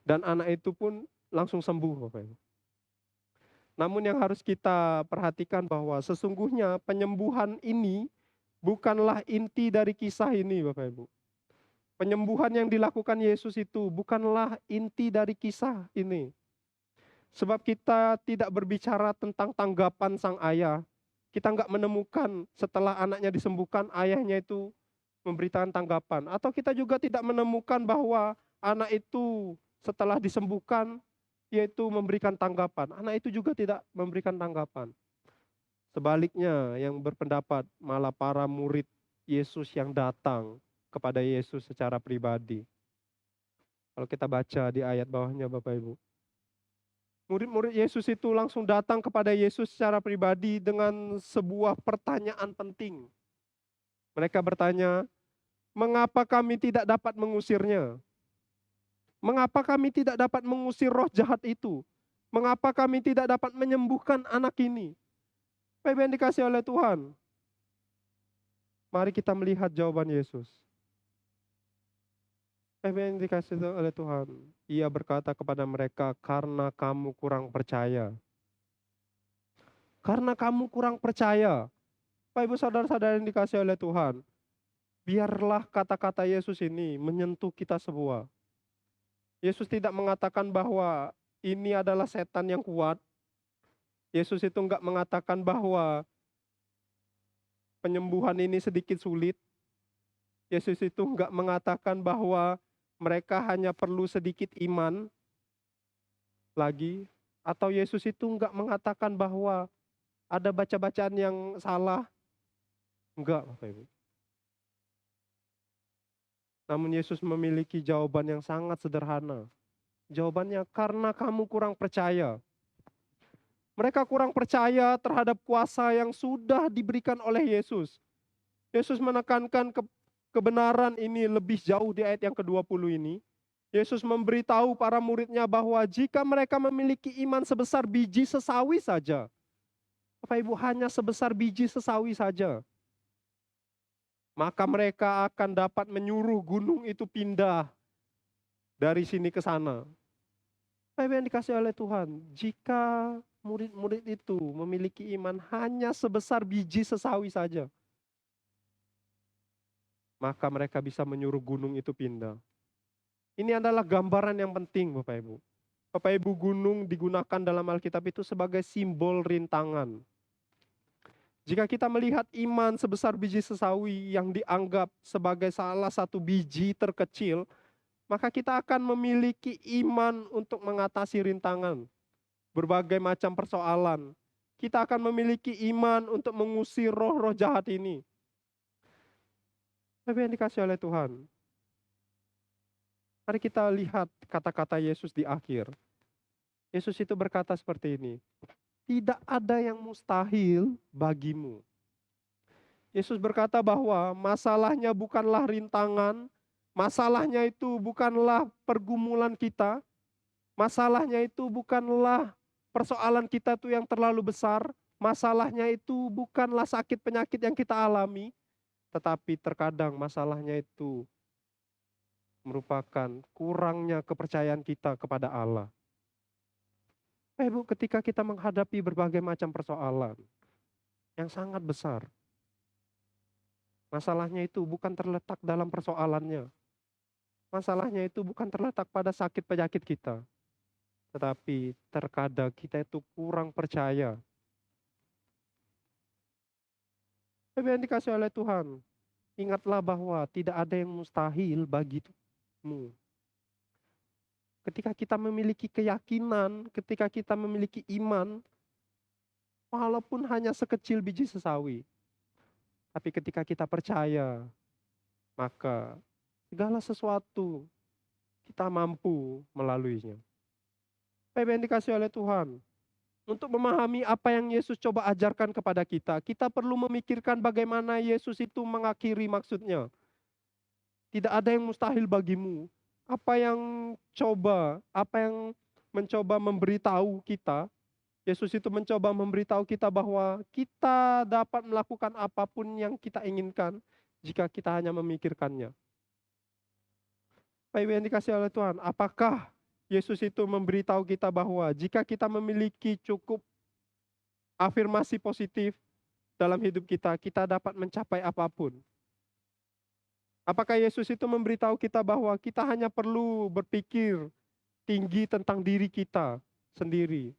Dan anak itu pun langsung sembuh, Bapak Ibu. Namun yang harus kita perhatikan bahwa sesungguhnya penyembuhan ini bukanlah inti dari kisah ini, Bapak Ibu. Penyembuhan yang dilakukan Yesus itu bukanlah inti dari kisah ini. Sebab kita tidak berbicara tentang tanggapan sang ayah. Kita nggak menemukan setelah anaknya disembuhkan, ayahnya itu memberikan tanggapan. Atau kita juga tidak menemukan bahwa anak itu setelah disembuhkan, yaitu memberikan tanggapan. Anak itu juga tidak memberikan tanggapan. Sebaliknya yang berpendapat malah para murid Yesus yang datang kepada Yesus secara pribadi. Kalau kita baca di ayat bawahnya Bapak Ibu. Murid-murid Yesus itu langsung datang kepada Yesus secara pribadi dengan sebuah pertanyaan penting. Mereka bertanya, mengapa kami tidak dapat mengusirnya? Mengapa kami tidak dapat mengusir roh jahat itu? Mengapa kami tidak dapat menyembuhkan anak ini? Bapak yang dikasih oleh Tuhan. Mari kita melihat jawaban Yesus. Bapak yang dikasih oleh Tuhan. Ia berkata kepada mereka, karena kamu kurang percaya. Karena kamu kurang percaya. Bapak Ibu saudara-saudara yang dikasih oleh Tuhan. Biarlah kata-kata Yesus ini menyentuh kita semua. Yesus tidak mengatakan bahwa ini adalah setan yang kuat. Yesus itu enggak mengatakan bahwa penyembuhan ini sedikit sulit. Yesus itu enggak mengatakan bahwa mereka hanya perlu sedikit iman. lagi? Atau Yesus itu enggak mengatakan bahwa ada baca-bacaan yang salah? Enggak, Bapak Ibu. Namun Yesus memiliki jawaban yang sangat sederhana. Jawabannya, karena kamu kurang percaya. Mereka kurang percaya terhadap kuasa yang sudah diberikan oleh Yesus. Yesus menekankan kebenaran ini lebih jauh di ayat yang ke-20 ini. Yesus memberitahu para muridnya bahwa jika mereka memiliki iman sebesar biji sesawi saja, Bapak Ibu, hanya sebesar biji sesawi saja, maka mereka akan dapat menyuruh gunung itu pindah dari sini ke sana. Bapak Ibu yang dikasih oleh Tuhan, jika murid-murid itu memiliki iman hanya sebesar biji sesawi saja, maka mereka bisa menyuruh gunung itu pindah. Ini adalah gambaran yang penting, Bapak Ibu. Bapak Ibu, gunung digunakan dalam Alkitab itu sebagai simbol rintangan. Jika kita melihat iman sebesar biji sesawi yang dianggap sebagai salah satu biji terkecil, maka kita akan memiliki iman untuk mengatasi rintangan, berbagai macam persoalan. Kita akan memiliki iman untuk mengusir roh-roh jahat ini. Tapi yang dikasih oleh Tuhan, mari kita lihat kata-kata Yesus di akhir. Yesus itu berkata seperti ini, tidak ada yang mustahil bagimu. Yesus berkata bahwa masalahnya bukanlah rintangan, masalahnya itu bukanlah pergumulan kita, masalahnya itu bukanlah persoalan kita tuh yang terlalu besar, masalahnya itu bukanlah sakit penyakit yang kita alami, tetapi terkadang masalahnya itu merupakan kurangnya kepercayaan kita kepada Allah. Ibu, ketika kita menghadapi berbagai macam persoalan yang sangat besar, masalahnya itu bukan terletak dalam persoalannya. Masalahnya itu bukan terletak pada sakit penyakit kita. Tetapi terkadang kita itu kurang percaya. Tapi yang dikasih oleh Tuhan, ingatlah bahwa tidak ada yang mustahil bagimu. Ketika kita memiliki keyakinan, ketika kita memiliki iman, walaupun hanya sekecil biji sesawi, tapi ketika kita percaya, maka segala sesuatu kita mampu melaluinya. Bapak yang dikasih oleh Tuhan, untuk memahami apa yang Yesus coba ajarkan kepada kita perlu memikirkan bagaimana Yesus itu mengakhiri maksudnya. Tidak ada yang mustahil bagimu. Apa yang mencoba memberitahu kita, Yesus itu mencoba memberitahu kita bahwa kita dapat melakukan apapun yang kita inginkan jika kita hanya memikirkannya. Bapak Ibu yang dikasih oleh Tuhan, apakah Yesus itu memberitahu kita bahwa jika kita memiliki cukup afirmasi positif dalam hidup kita, kita dapat mencapai apapun? Apakah Yesus itu memberitahu kita bahwa kita hanya perlu berpikir tinggi tentang diri kita sendiri,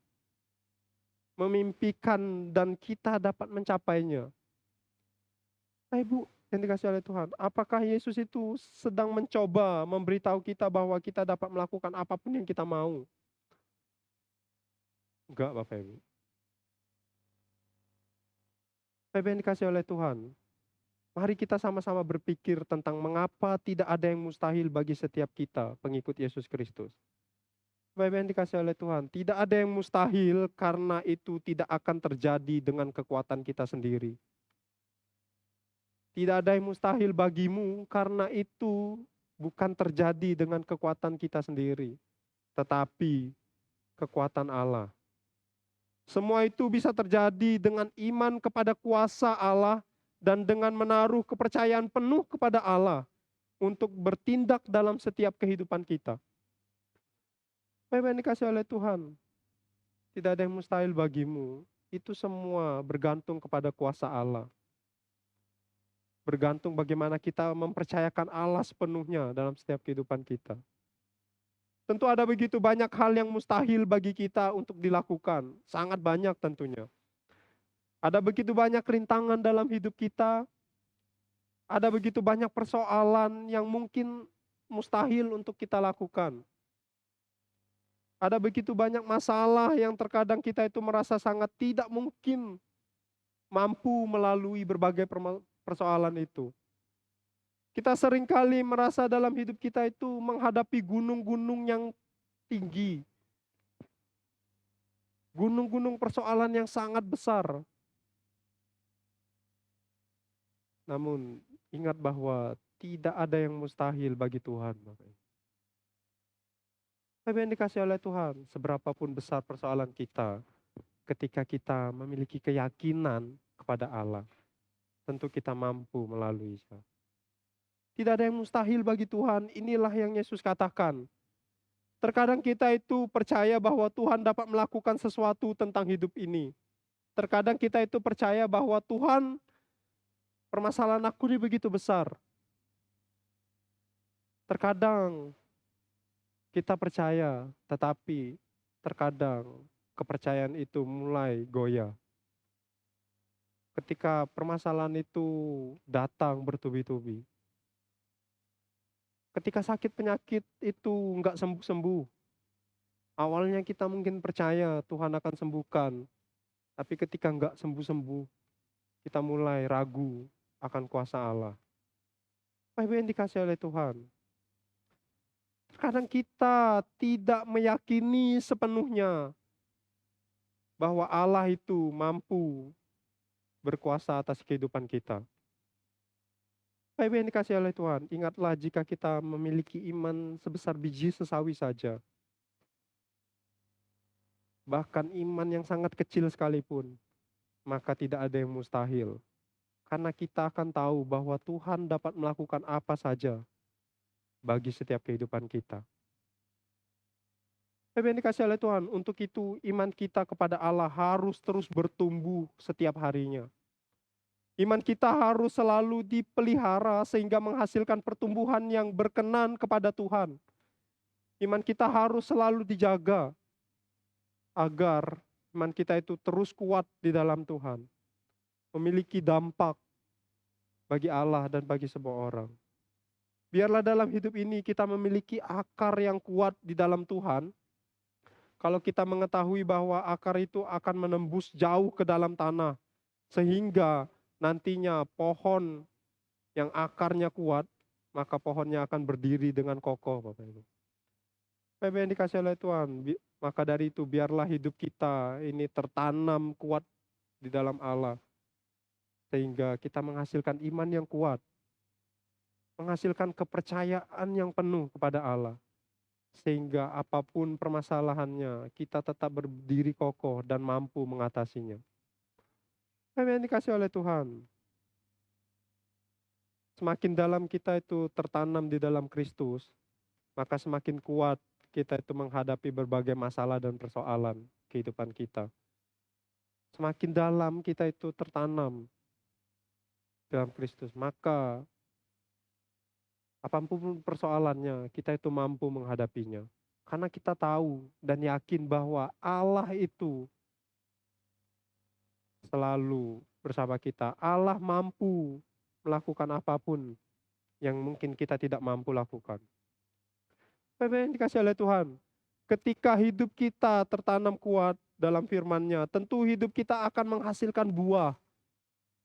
memimpikan dan kita dapat mencapainya? Ibu yang dikasih oleh Tuhan, apakah Yesus itu sedang mencoba memberitahu kita bahwa kita dapat melakukan apapun yang kita mau? Enggak, Bapak Ibu. Bapak yang dikasih oleh Tuhan, mari kita sama-sama berpikir tentang mengapa tidak ada yang mustahil bagi setiap kita, pengikut Yesus Kristus. Bapak yang dikasih oleh Tuhan, tidak ada yang mustahil karena itu tidak akan terjadi dengan kekuatan kita sendiri. Tidak ada yang mustahil bagimu karena itu bukan terjadi dengan kekuatan kita sendiri, tetapi kekuatan Allah. Semua itu bisa terjadi dengan iman kepada kuasa Allah dan dengan menaruh kepercayaan penuh kepada Allah untuk bertindak dalam setiap kehidupan kita. Bapak yang dikasih oleh Tuhan, tidak ada yang mustahil bagimu. Itu semua bergantung kepada kuasa Allah. Bergantung bagaimana kita mempercayakan Allah sepenuhnya dalam setiap kehidupan kita. Tentu ada begitu banyak hal yang mustahil bagi kita untuk dilakukan. Sangat banyak tentunya. Ada begitu banyak rintangan dalam hidup kita. Ada begitu banyak persoalan yang mungkin mustahil untuk kita lakukan. Ada begitu banyak masalah yang terkadang kita itu merasa sangat tidak mungkin mampu melalui berbagai persoalan itu. Kita seringkali merasa dalam hidup kita itu menghadapi gunung-gunung yang tinggi. Gunung-gunung persoalan yang sangat besar. Namun ingat bahwa tidak ada yang mustahil bagi Tuhan. Apa yang dikasih oleh Tuhan, seberapapun besar persoalan kita, ketika kita memiliki keyakinan kepada Allah, tentu kita mampu melaluinya. Tidak ada yang mustahil bagi Tuhan, inilah yang Yesus katakan. Terkadang kita itu percaya bahwa Tuhan dapat melakukan sesuatu tentang hidup ini. Terkadang kita itu percaya bahwa Tuhan, permasalahan aku ini begitu besar. Terkadang kita percaya, tetapi terkadang kepercayaan itu mulai goyah. Ketika permasalahan itu datang bertubi-tubi. Ketika sakit penyakit itu enggak sembuh-sembuh. Awalnya kita mungkin percaya Tuhan akan sembuhkan. Tapi ketika enggak sembuh-sembuh, kita mulai ragu akan kuasa Allah. Apa yang dikasih oleh Tuhan? Kadang kita tidak meyakini sepenuhnya bahwa Allah itu mampu berkuasa atas kehidupan kita. Apa yang dikasih oleh Tuhan? Ingatlah jika kita memiliki iman sebesar biji sesawi saja. Bahkan iman yang sangat kecil sekalipun, maka tidak ada yang mustahil. Karena kita akan tahu bahwa Tuhan dapat melakukan apa saja bagi setiap kehidupan kita. Apa yang dikasih oleh Tuhan? Untuk itu iman kita kepada Allah harus terus bertumbuh setiap harinya. Iman kita harus selalu dipelihara sehingga menghasilkan pertumbuhan yang berkenan kepada Tuhan. Iman kita harus selalu dijaga agar iman kita itu terus kuat di dalam Tuhan. Memiliki dampak bagi Allah dan bagi semua orang. Biarlah dalam hidup ini kita memiliki akar yang kuat di dalam Tuhan. Kalau kita mengetahui bahwa akar itu akan menembus jauh ke dalam tanah. Sehingga nantinya pohon yang akarnya kuat, maka pohonnya akan berdiri dengan kokoh, Bapak Ibu. Apa yang dikasih oleh Tuhan, maka dari itu biarlah hidup kita ini tertanam kuat di dalam Allah. Sehingga kita menghasilkan iman yang kuat. Menghasilkan kepercayaan yang penuh kepada Allah. Sehingga apapun permasalahannya, kita tetap berdiri kokoh dan mampu mengatasinya. Apa yang dikasih oleh Tuhan. Semakin dalam kita itu tertanam di dalam Kristus, maka semakin kuat kita itu menghadapi berbagai masalah dan persoalan kehidupan kita. Semakin dalam kita itu tertanam dalam Kristus, maka apapun persoalannya, kita itu mampu menghadapinya. Karena kita tahu dan yakin bahwa Allah itu selalu bersama kita. Allah mampu melakukan apapun yang mungkin kita tidak mampu lakukan. Apa yang dikasih oleh Tuhan? Ketika hidup kita tertanam kuat dalam firman-Nya, tentu hidup kita akan menghasilkan buah.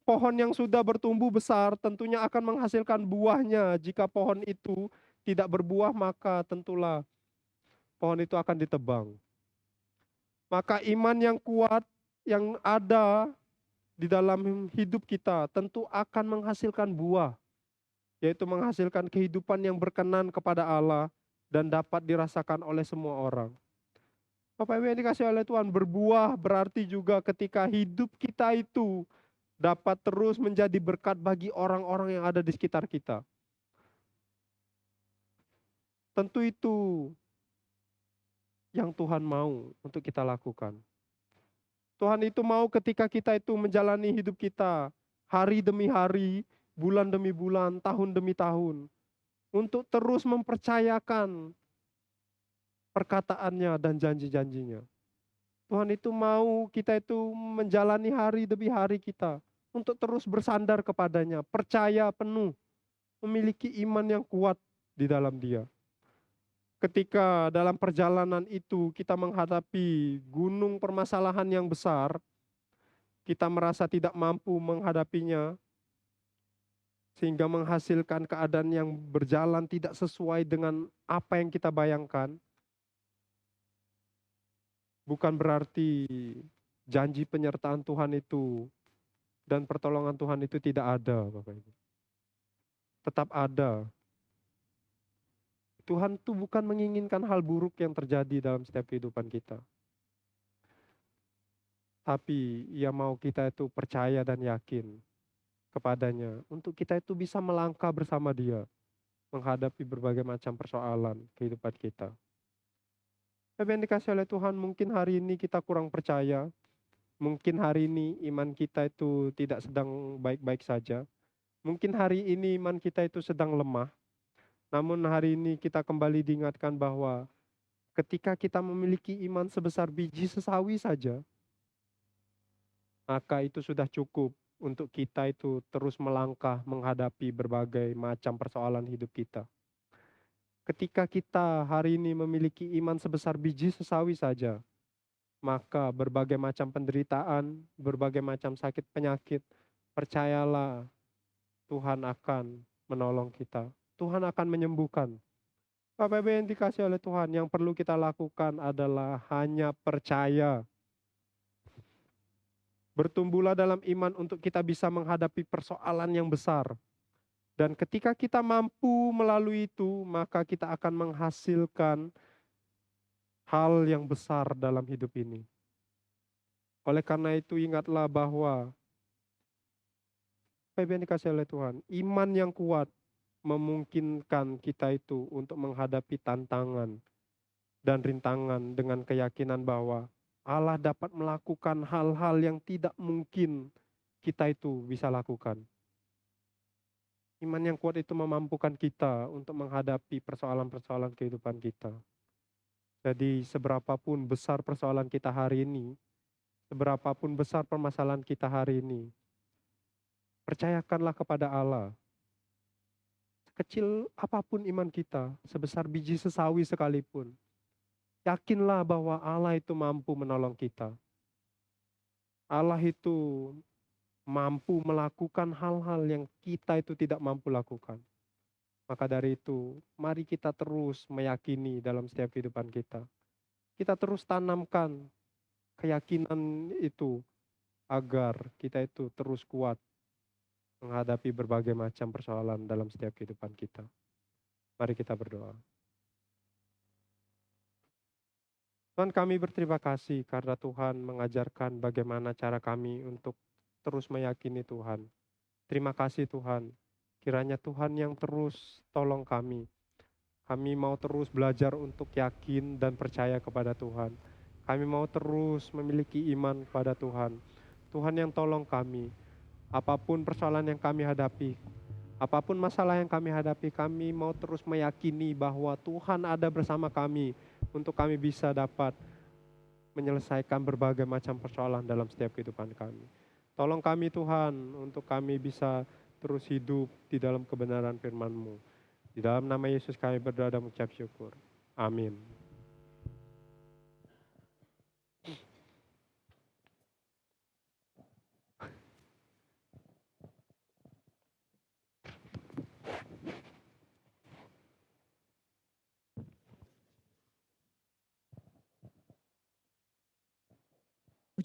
Pohon yang sudah bertumbuh besar tentunya akan menghasilkan buahnya. Jika pohon itu tidak berbuah, maka tentulah pohon itu akan ditebang. Maka iman yang kuat yang ada di dalam hidup kita tentu akan menghasilkan buah. Yaitu menghasilkan kehidupan yang berkenan kepada Allah dan dapat dirasakan oleh semua orang. Bapak Ibu yang dikasih oleh Tuhan, berbuah berarti juga ketika hidup kita itu dapat terus menjadi berkat bagi orang-orang yang ada di sekitar kita. Tentu itu yang Tuhan mau untuk kita lakukan. Tuhan itu mau ketika kita itu menjalani hidup kita hari demi hari, bulan demi bulan, tahun demi tahun. Untuk terus mempercayakan perkataannya dan janji-janjinya. Tuhan itu mau kita itu menjalani hari demi hari kita untuk terus bersandar kepadanya, percaya penuh, memiliki iman yang kuat di dalam Dia. Ketika dalam perjalanan itu kita menghadapi gunung permasalahan yang besar, kita merasa tidak mampu menghadapinya, sehingga menghasilkan keadaan yang berjalan tidak sesuai dengan apa yang kita bayangkan. Bukan berarti janji penyertaan Tuhan itu dan pertolongan Tuhan itu tidak ada, Bapak Ibu. Tetap ada. Tuhan itu bukan menginginkan hal buruk yang terjadi dalam setiap kehidupan kita. Tapi Ia mau kita itu percaya dan yakin kepadanya untuk kita itu bisa melangkah bersama Dia menghadapi berbagai macam persoalan kehidupan kita. Bapak yang dikasih oleh Tuhan, mungkin hari ini kita kurang percaya, mungkin hari ini iman kita itu tidak sedang baik-baik saja, mungkin hari ini iman kita itu sedang lemah. Namun hari ini kita kembali diingatkan bahwa ketika kita memiliki iman sebesar biji sesawi saja, maka itu sudah cukup untuk kita itu terus melangkah menghadapi berbagai macam persoalan hidup kita. Ketika kita hari ini memiliki iman sebesar biji sesawi saja, maka berbagai macam penderitaan, berbagai macam sakit penyakit, percayalah Tuhan akan menolong kita. Tuhan akan menyembuhkan. Bapak Ibu yang dikasih oleh Tuhan, yang perlu kita lakukan adalah hanya percaya. Bertumbuhlah dalam iman untuk kita bisa menghadapi persoalan yang besar. Dan ketika kita mampu melalui itu, maka kita akan menghasilkan hal yang besar dalam hidup ini. Oleh karena itu ingatlah bahwa Bapak Ibu yang dikasih oleh Tuhan, iman yang kuat memungkinkan kita itu untuk menghadapi tantangan dan rintangan dengan keyakinan bahwa Allah dapat melakukan hal-hal yang tidak mungkin kita itu bisa lakukan. Iman yang kuat itu memampukan kita untuk menghadapi persoalan-persoalan kehidupan kita. Jadi seberapapun besar persoalan kita hari ini, seberapapun besar permasalahan kita hari ini, percayakanlah kepada Allah. Kecil apapun iman kita, sebesar biji sesawi sekalipun, yakinlah bahwa Allah itu mampu menolong kita. Allah itu mampu melakukan hal-hal yang kita itu tidak mampu lakukan. Maka dari itu, mari kita terus meyakini dalam setiap kehidupan kita. Kita terus tanamkan keyakinan itu agar kita itu terus kuat menghadapi berbagai macam persoalan dalam setiap kehidupan kita. Mari kita berdoa. Tuhan, kami berterima kasih karena Tuhan mengajarkan bagaimana cara kami untuk terus meyakini Tuhan. Terima kasih Tuhan. Kiranya Tuhan yang terus tolong kami. Kami mau terus belajar untuk yakin dan percaya kepada Tuhan. Kami mau terus memiliki iman kepada Tuhan. Tuhan yang tolong kami. Apapun persoalan yang kami hadapi, apapun masalah yang kami hadapi, kami mau terus meyakini bahwa Tuhan ada bersama kami untuk kami bisa dapat menyelesaikan berbagai macam persoalan dalam setiap kehidupan kami. Tolong kami Tuhan untuk kami bisa terus hidup di dalam kebenaran firman-Mu. Di dalam nama Yesus kami berdoa dan mengucap syukur. Amin.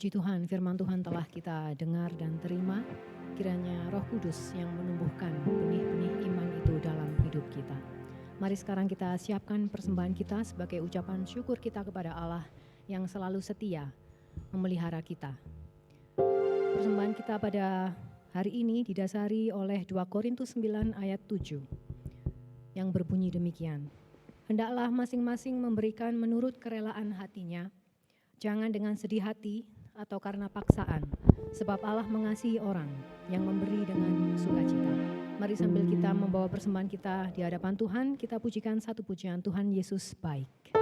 Puji Tuhan, firman Tuhan telah kita dengar dan terima. Kiranya Roh Kudus yang menumbuhkan benih-benih iman itu dalam hidup kita. Mari sekarang kita siapkan persembahan kita sebagai ucapan syukur kita kepada Allah yang selalu setia memelihara kita. Persembahan kita pada hari ini didasari oleh 2 Korintus 9 ayat 7 yang berbunyi demikian. Hendaklah masing-masing memberikan menurut kerelaan hatinya, jangan dengan sedih hati atau karena paksaan, sebab Allah mengasihi orang yang memberi dengan sukacita. Mari sambil kita membawa persembahan kita di hadapan Tuhan, kita pujikan satu pujian, Tuhan Yesus baik.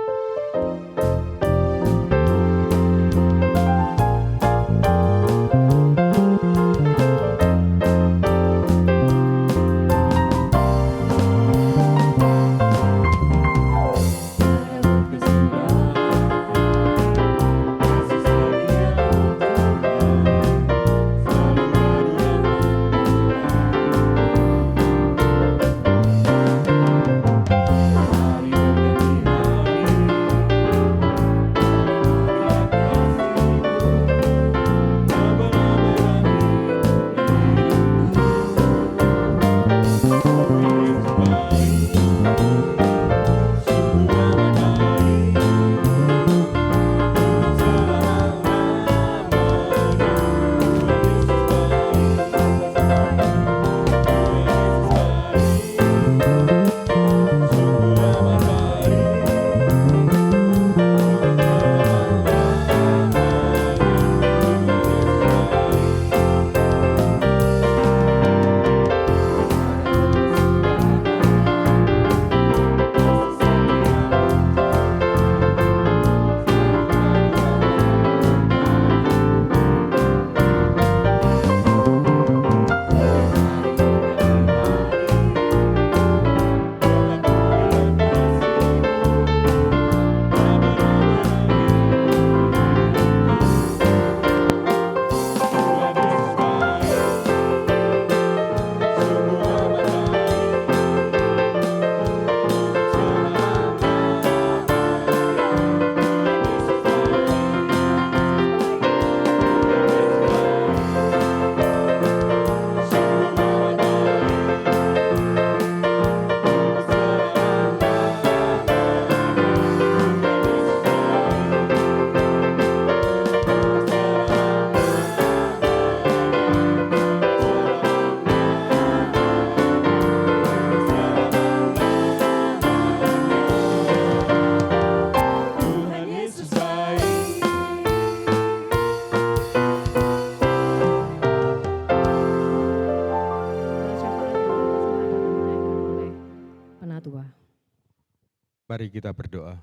Mari kita berdoa.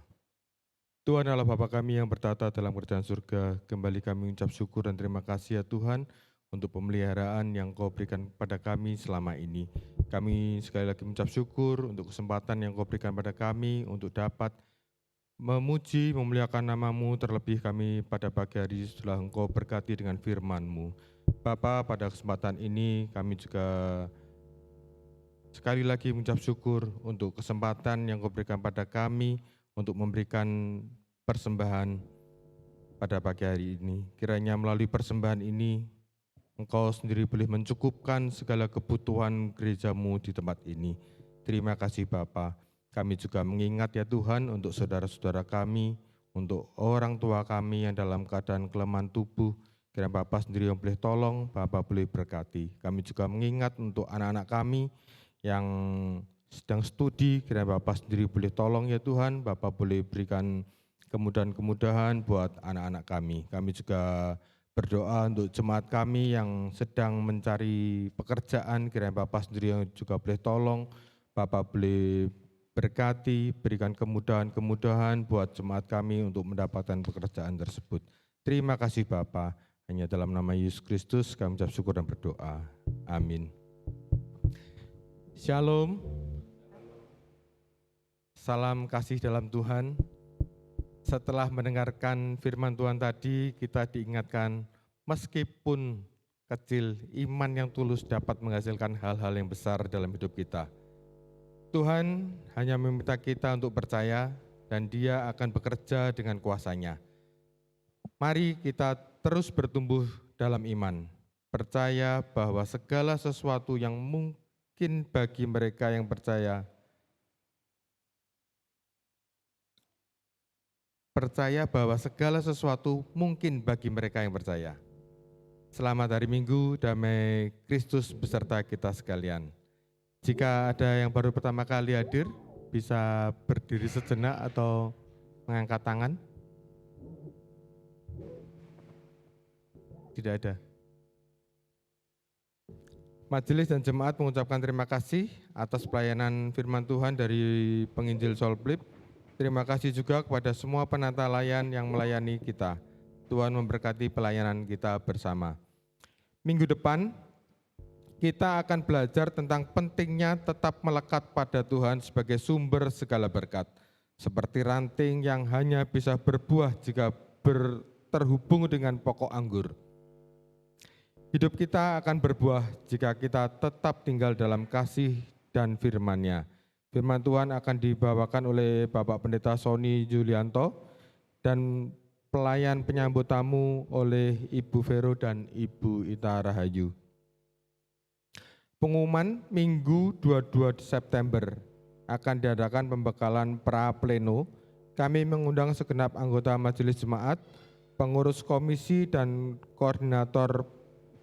Tuhan Allah Bapa kami yang bertata dalam kerajaan surga, kembali kami mengucap syukur dan terima kasih ya Tuhan untuk pemeliharaan yang Kau berikan pada kami selama ini. Kami sekali lagi mengucap syukur untuk kesempatan yang Kau berikan pada kami untuk dapat memuji, memuliakan nama-Mu, terlebih kami pada pagi hari setelah Engkau berkati dengan firman-Mu. Bapa, pada kesempatan ini kami juga sekali lagi mengucap syukur untuk kesempatan yang Kau berikan pada kami untuk memberikan persembahan pada pagi hari ini. Kiranya melalui persembahan ini, Engkau sendiri boleh mencukupkan segala kebutuhan gereja-Mu di tempat ini. Terima kasih Bapa. Kami juga mengingat ya Tuhan untuk saudara-saudara kami, untuk orang tua kami yang dalam keadaan kelemahan tubuh. Kiranya Bapa sendiri yang boleh tolong, Bapa boleh berkati. Kami juga mengingat untuk anak-anak kami yang sedang studi, kiranya Bapak sendiri boleh tolong ya Tuhan, Bapak boleh berikan kemudahan-kemudahan buat anak-anak kami. Kami juga berdoa untuk jemaat kami yang sedang mencari pekerjaan, kiranya Bapak sendiri yang juga boleh tolong, Bapak boleh berkati, berikan kemudahan-kemudahan buat jemaat kami untuk mendapatkan pekerjaan tersebut. Terima kasih Bapak, hanya dalam nama Yesus Kristus kami ucap syukur dan berdoa. Amin. Shalom. Salam kasih dalam Tuhan. Setelah mendengarkan firman Tuhan tadi, kita diingatkan meskipun kecil, iman yang tulus dapat menghasilkan hal-hal yang besar dalam hidup kita. Tuhan hanya meminta kita untuk percaya dan Dia akan bekerja dengan kuasa-Nya. Mari kita terus bertumbuh dalam iman, percaya bahwa segala sesuatu yang mungkin bagi mereka yang percaya bahwa segala sesuatu mungkin bagi mereka yang percaya. Selamat hari Minggu, damai Kristus beserta kita sekalian. Jika ada yang baru pertama kali hadir, bisa berdiri sejenak atau mengangkat tangan. Tidak ada. Majelis dan jemaat mengucapkan terima kasih atas pelayanan firman Tuhan dari penginjil Solblip. Terima kasih juga kepada semua penata layan yang melayani kita. Tuhan memberkati pelayanan kita bersama. Minggu depan, kita akan belajar tentang pentingnya tetap melekat pada Tuhan sebagai sumber segala berkat. Seperti ranting yang hanya bisa berbuah jika terhubung dengan pokok anggur. Hidup kita akan berbuah jika kita tetap tinggal dalam kasih dan firman-Nya. Firman Tuhan akan dibawakan oleh Bapak Pendeta Sony Julianto dan pelayan penyambut tamu oleh Ibu Vero dan Ibu Ita Rahayu. Pengumuman Minggu 22 September akan diadakan pembekalan pra-pleno. Kami mengundang segenap anggota majelis jemaat, pengurus komisi dan koordinator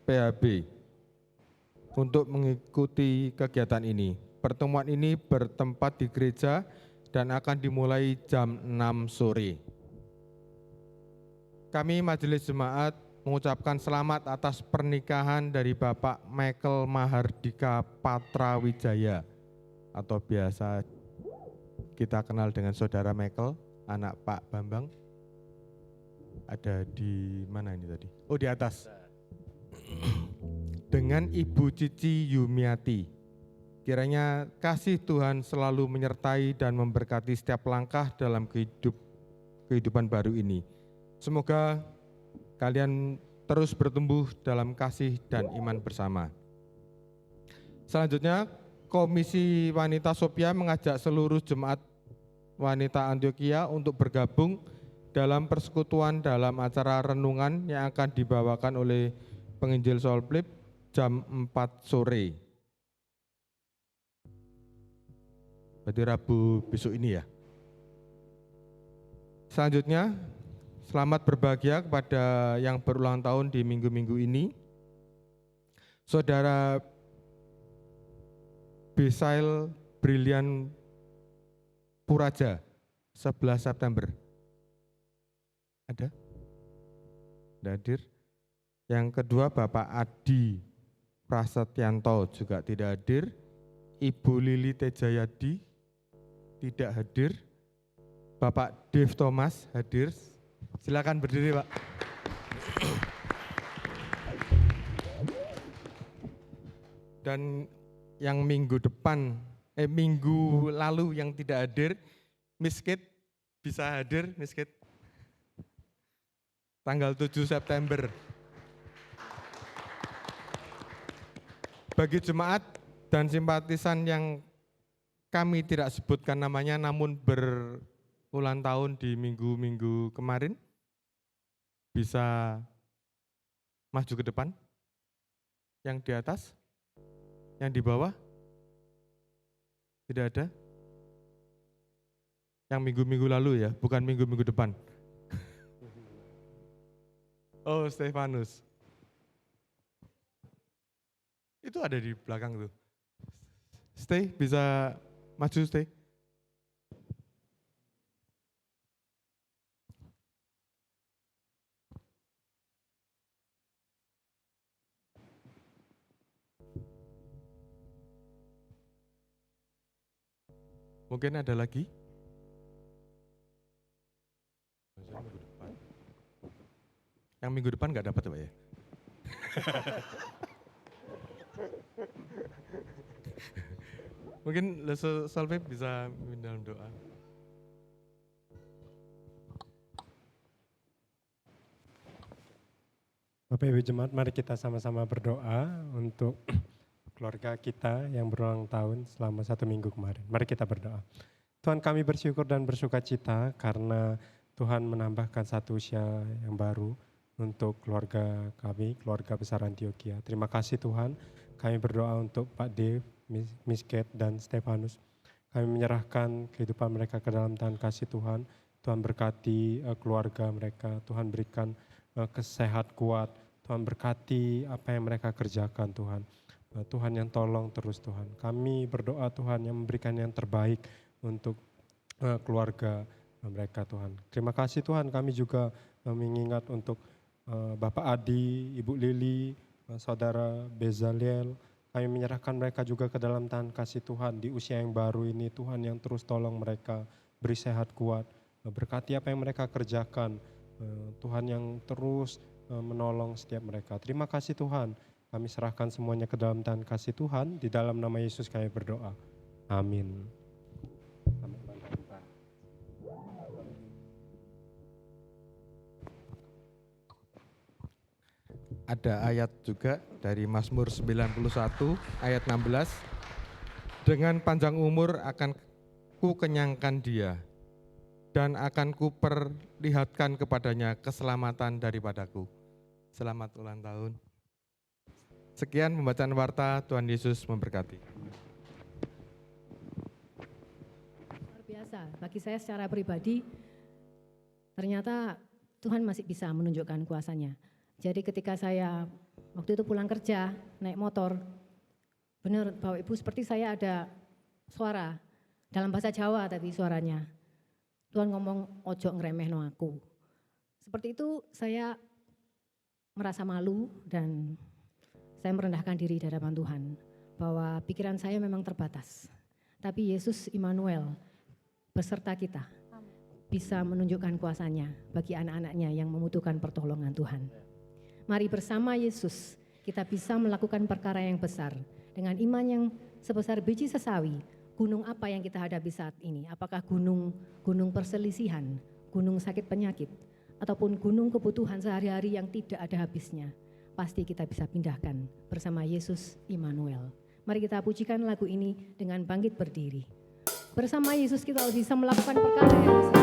PHB untuk mengikuti kegiatan ini. Pertemuan ini bertempat di gereja dan akan dimulai jam 6 sore. Kami majelis jemaat mengucapkan selamat atas pernikahan dari Bapak Michael Mahardika Patrawijaya atau biasa kita kenal dengan Saudara Michael, anak Pak Bambang. Ada di mana ini tadi? Oh, di atas. Dengan Ibu Cici Yumiati. Kiranya kasih Tuhan selalu menyertai dan memberkati setiap langkah dalam kehidupan baru ini. Semoga kalian terus bertumbuh dalam kasih dan iman bersama. Selanjutnya, Komisi Wanita Sopia mengajak seluruh jemaat wanita Antioquia untuk bergabung dalam persekutuan dalam acara renungan yang akan dibawakan oleh penginjil Solblip jam 4 sore. Berarti Rabu besok ini ya. Selanjutnya, selamat berbahagia kepada yang berulang tahun di minggu-minggu ini. Saudara Besail Brilian Puraja, 11 September. Ada? Tidak hadir. Yang kedua Bapak Adi Prasetyanto juga tidak hadir. Ibu Lili Tejayadi tidak hadir. Bapak Dave Thomas hadir. Silakan berdiri, Pak. Dan yang minggu lalu yang tidak hadir, Miss Kate bisa hadir, Miss Kate. Tanggal 7 September. Bagi jemaat dan simpatisan yang kami tidak sebutkan namanya namun berulang tahun di minggu-minggu kemarin, bisa maju ke depan. Yang di atas, yang di bawah, tidak ada. Yang minggu-minggu lalu ya, bukan minggu-minggu depan. Oh, Stefanus. Itu ada di belakang tuh. Stay, bisa maju stay. Mungkin ada lagi? Yang minggu depan nggak dapat ya Pak ya? Mungkin Leso Salve bisa minta dalam doa. Bapak Ibu Jemaat, mari kita sama-sama berdoa untuk keluarga kita yang berulang tahun selama 1 minggu kemarin. Mari kita berdoa. Tuhan, kami bersyukur dan bersuka cita karena Tuhan menambahkan satu usia yang baru untuk keluarga kami, keluarga besar Antioquia. Terima kasih Tuhan, kami berdoa untuk Pak Dave, Miss Kate, dan Stefanus. Kami menyerahkan kehidupan mereka ke dalam tangan kasih Tuhan. Tuhan berkati keluarga mereka, Tuhan berikan kesehat kuat, Tuhan berkati apa yang mereka kerjakan Tuhan. Tuhan yang tolong terus Tuhan. Kami berdoa Tuhan yang memberikan yang terbaik untuk keluarga mereka Tuhan. Terima kasih Tuhan, kami juga mengingat untuk Bapak Adi, Ibu Lili, Saudara Bezaliel. Kami menyerahkan mereka juga ke dalam tangan kasih Tuhan di usia yang baru ini. Tuhan yang terus tolong mereka, beri sehat kuat, berkati apa yang mereka kerjakan. Tuhan yang terus menolong setiap mereka. Terima kasih Tuhan. Kami serahkan semuanya ke dalam tangan kasih Tuhan. Di dalam nama Yesus kami berdoa. Amin. Ada ayat juga dari Mazmur 91 ayat 16. Dengan panjang umur akan ku kenyangkan dia dan akan ku perlihatkan kepadanya keselamatan daripadaku. Selamat ulang tahun. Sekian pembacaan warta, Tuhan Yesus memberkati. Luar biasa, bagi saya secara pribadi, ternyata Tuhan masih bisa menunjukkan kuasa-Nya. Jadi ketika saya waktu itu pulang kerja, naik motor, benar Bapak Ibu seperti saya ada suara, dalam bahasa Jawa tapi suaranya. Tuhan ngomong, ojo ngremehno aku. Seperti itu saya merasa malu dan saya merendahkan diri di hadapan Tuhan. Bahwa pikiran saya memang terbatas. Tapi Yesus Immanuel beserta kita bisa menunjukkan kuasa-Nya bagi anak-anaknya yang membutuhkan pertolongan Tuhan. Mari bersama Yesus kita bisa melakukan perkara yang besar. Dengan iman yang sebesar biji sesawi, gunung apa yang kita hadapi saat ini? Apakah gunung perselisihan, gunung sakit penyakit, ataupun gunung kebutuhan sehari-hari yang tidak ada habisnya? Pasti kita bisa pindahkan bersama Yesus Immanuel. Mari kita pujikan lagu ini dengan bangkit berdiri. Bersama Yesus kita bisa melakukan perkara yang besar.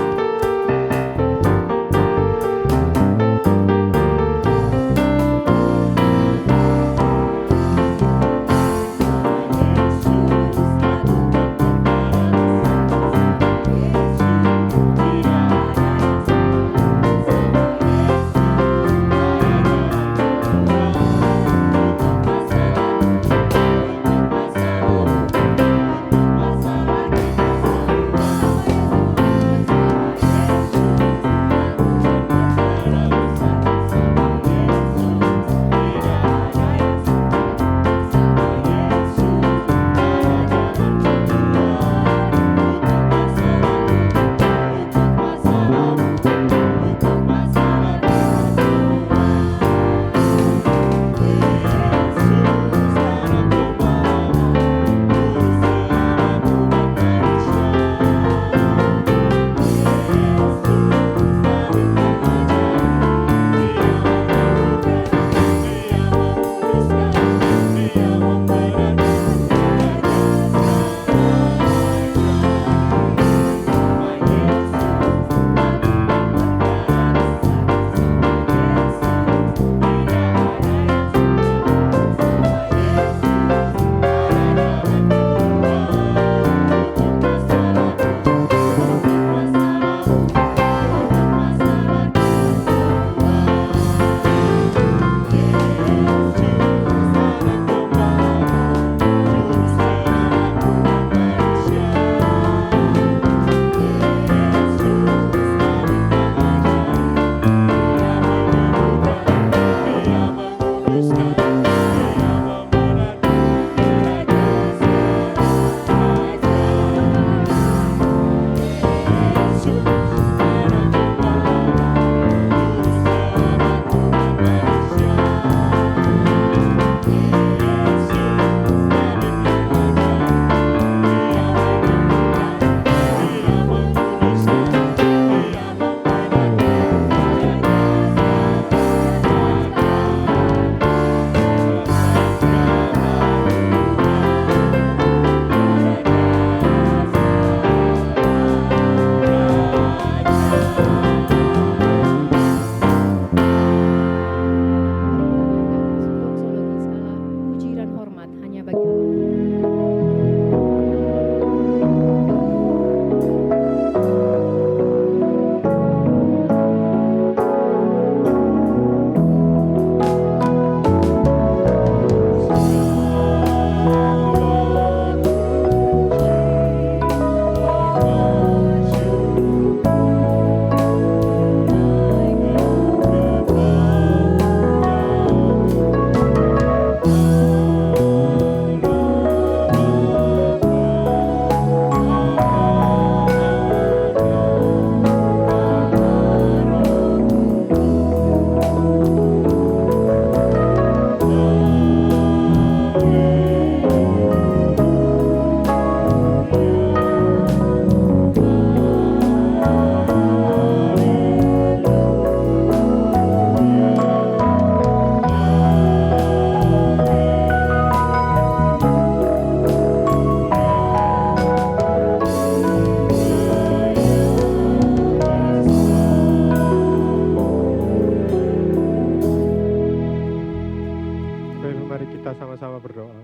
sama-sama berdoa.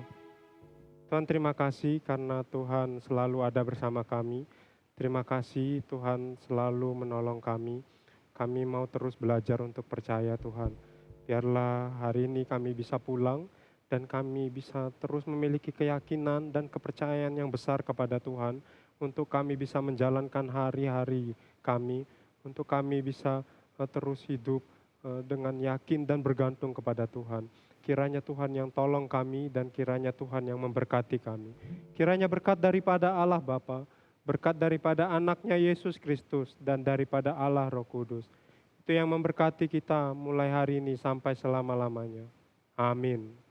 Tuhan, terima kasih karena Tuhan selalu ada bersama kami. Terima kasih Tuhan selalu menolong kami. Kami mau terus belajar untuk percaya Tuhan. Biarlah hari ini kami bisa pulang dan kami bisa terus memiliki keyakinan dan kepercayaan yang besar kepada Tuhan untuk kami bisa menjalankan hari-hari kami, untuk kami bisa terus hidup dengan yakin dan bergantung kepada Tuhan. Kiranya Tuhan yang tolong kami dan kiranya Tuhan yang memberkati kami. Kiranya berkat daripada Allah Bapa, berkat daripada anaknya Yesus Kristus dan daripada Allah Roh Kudus. Itu yang memberkati kita mulai hari ini sampai selama-lamanya. Amin.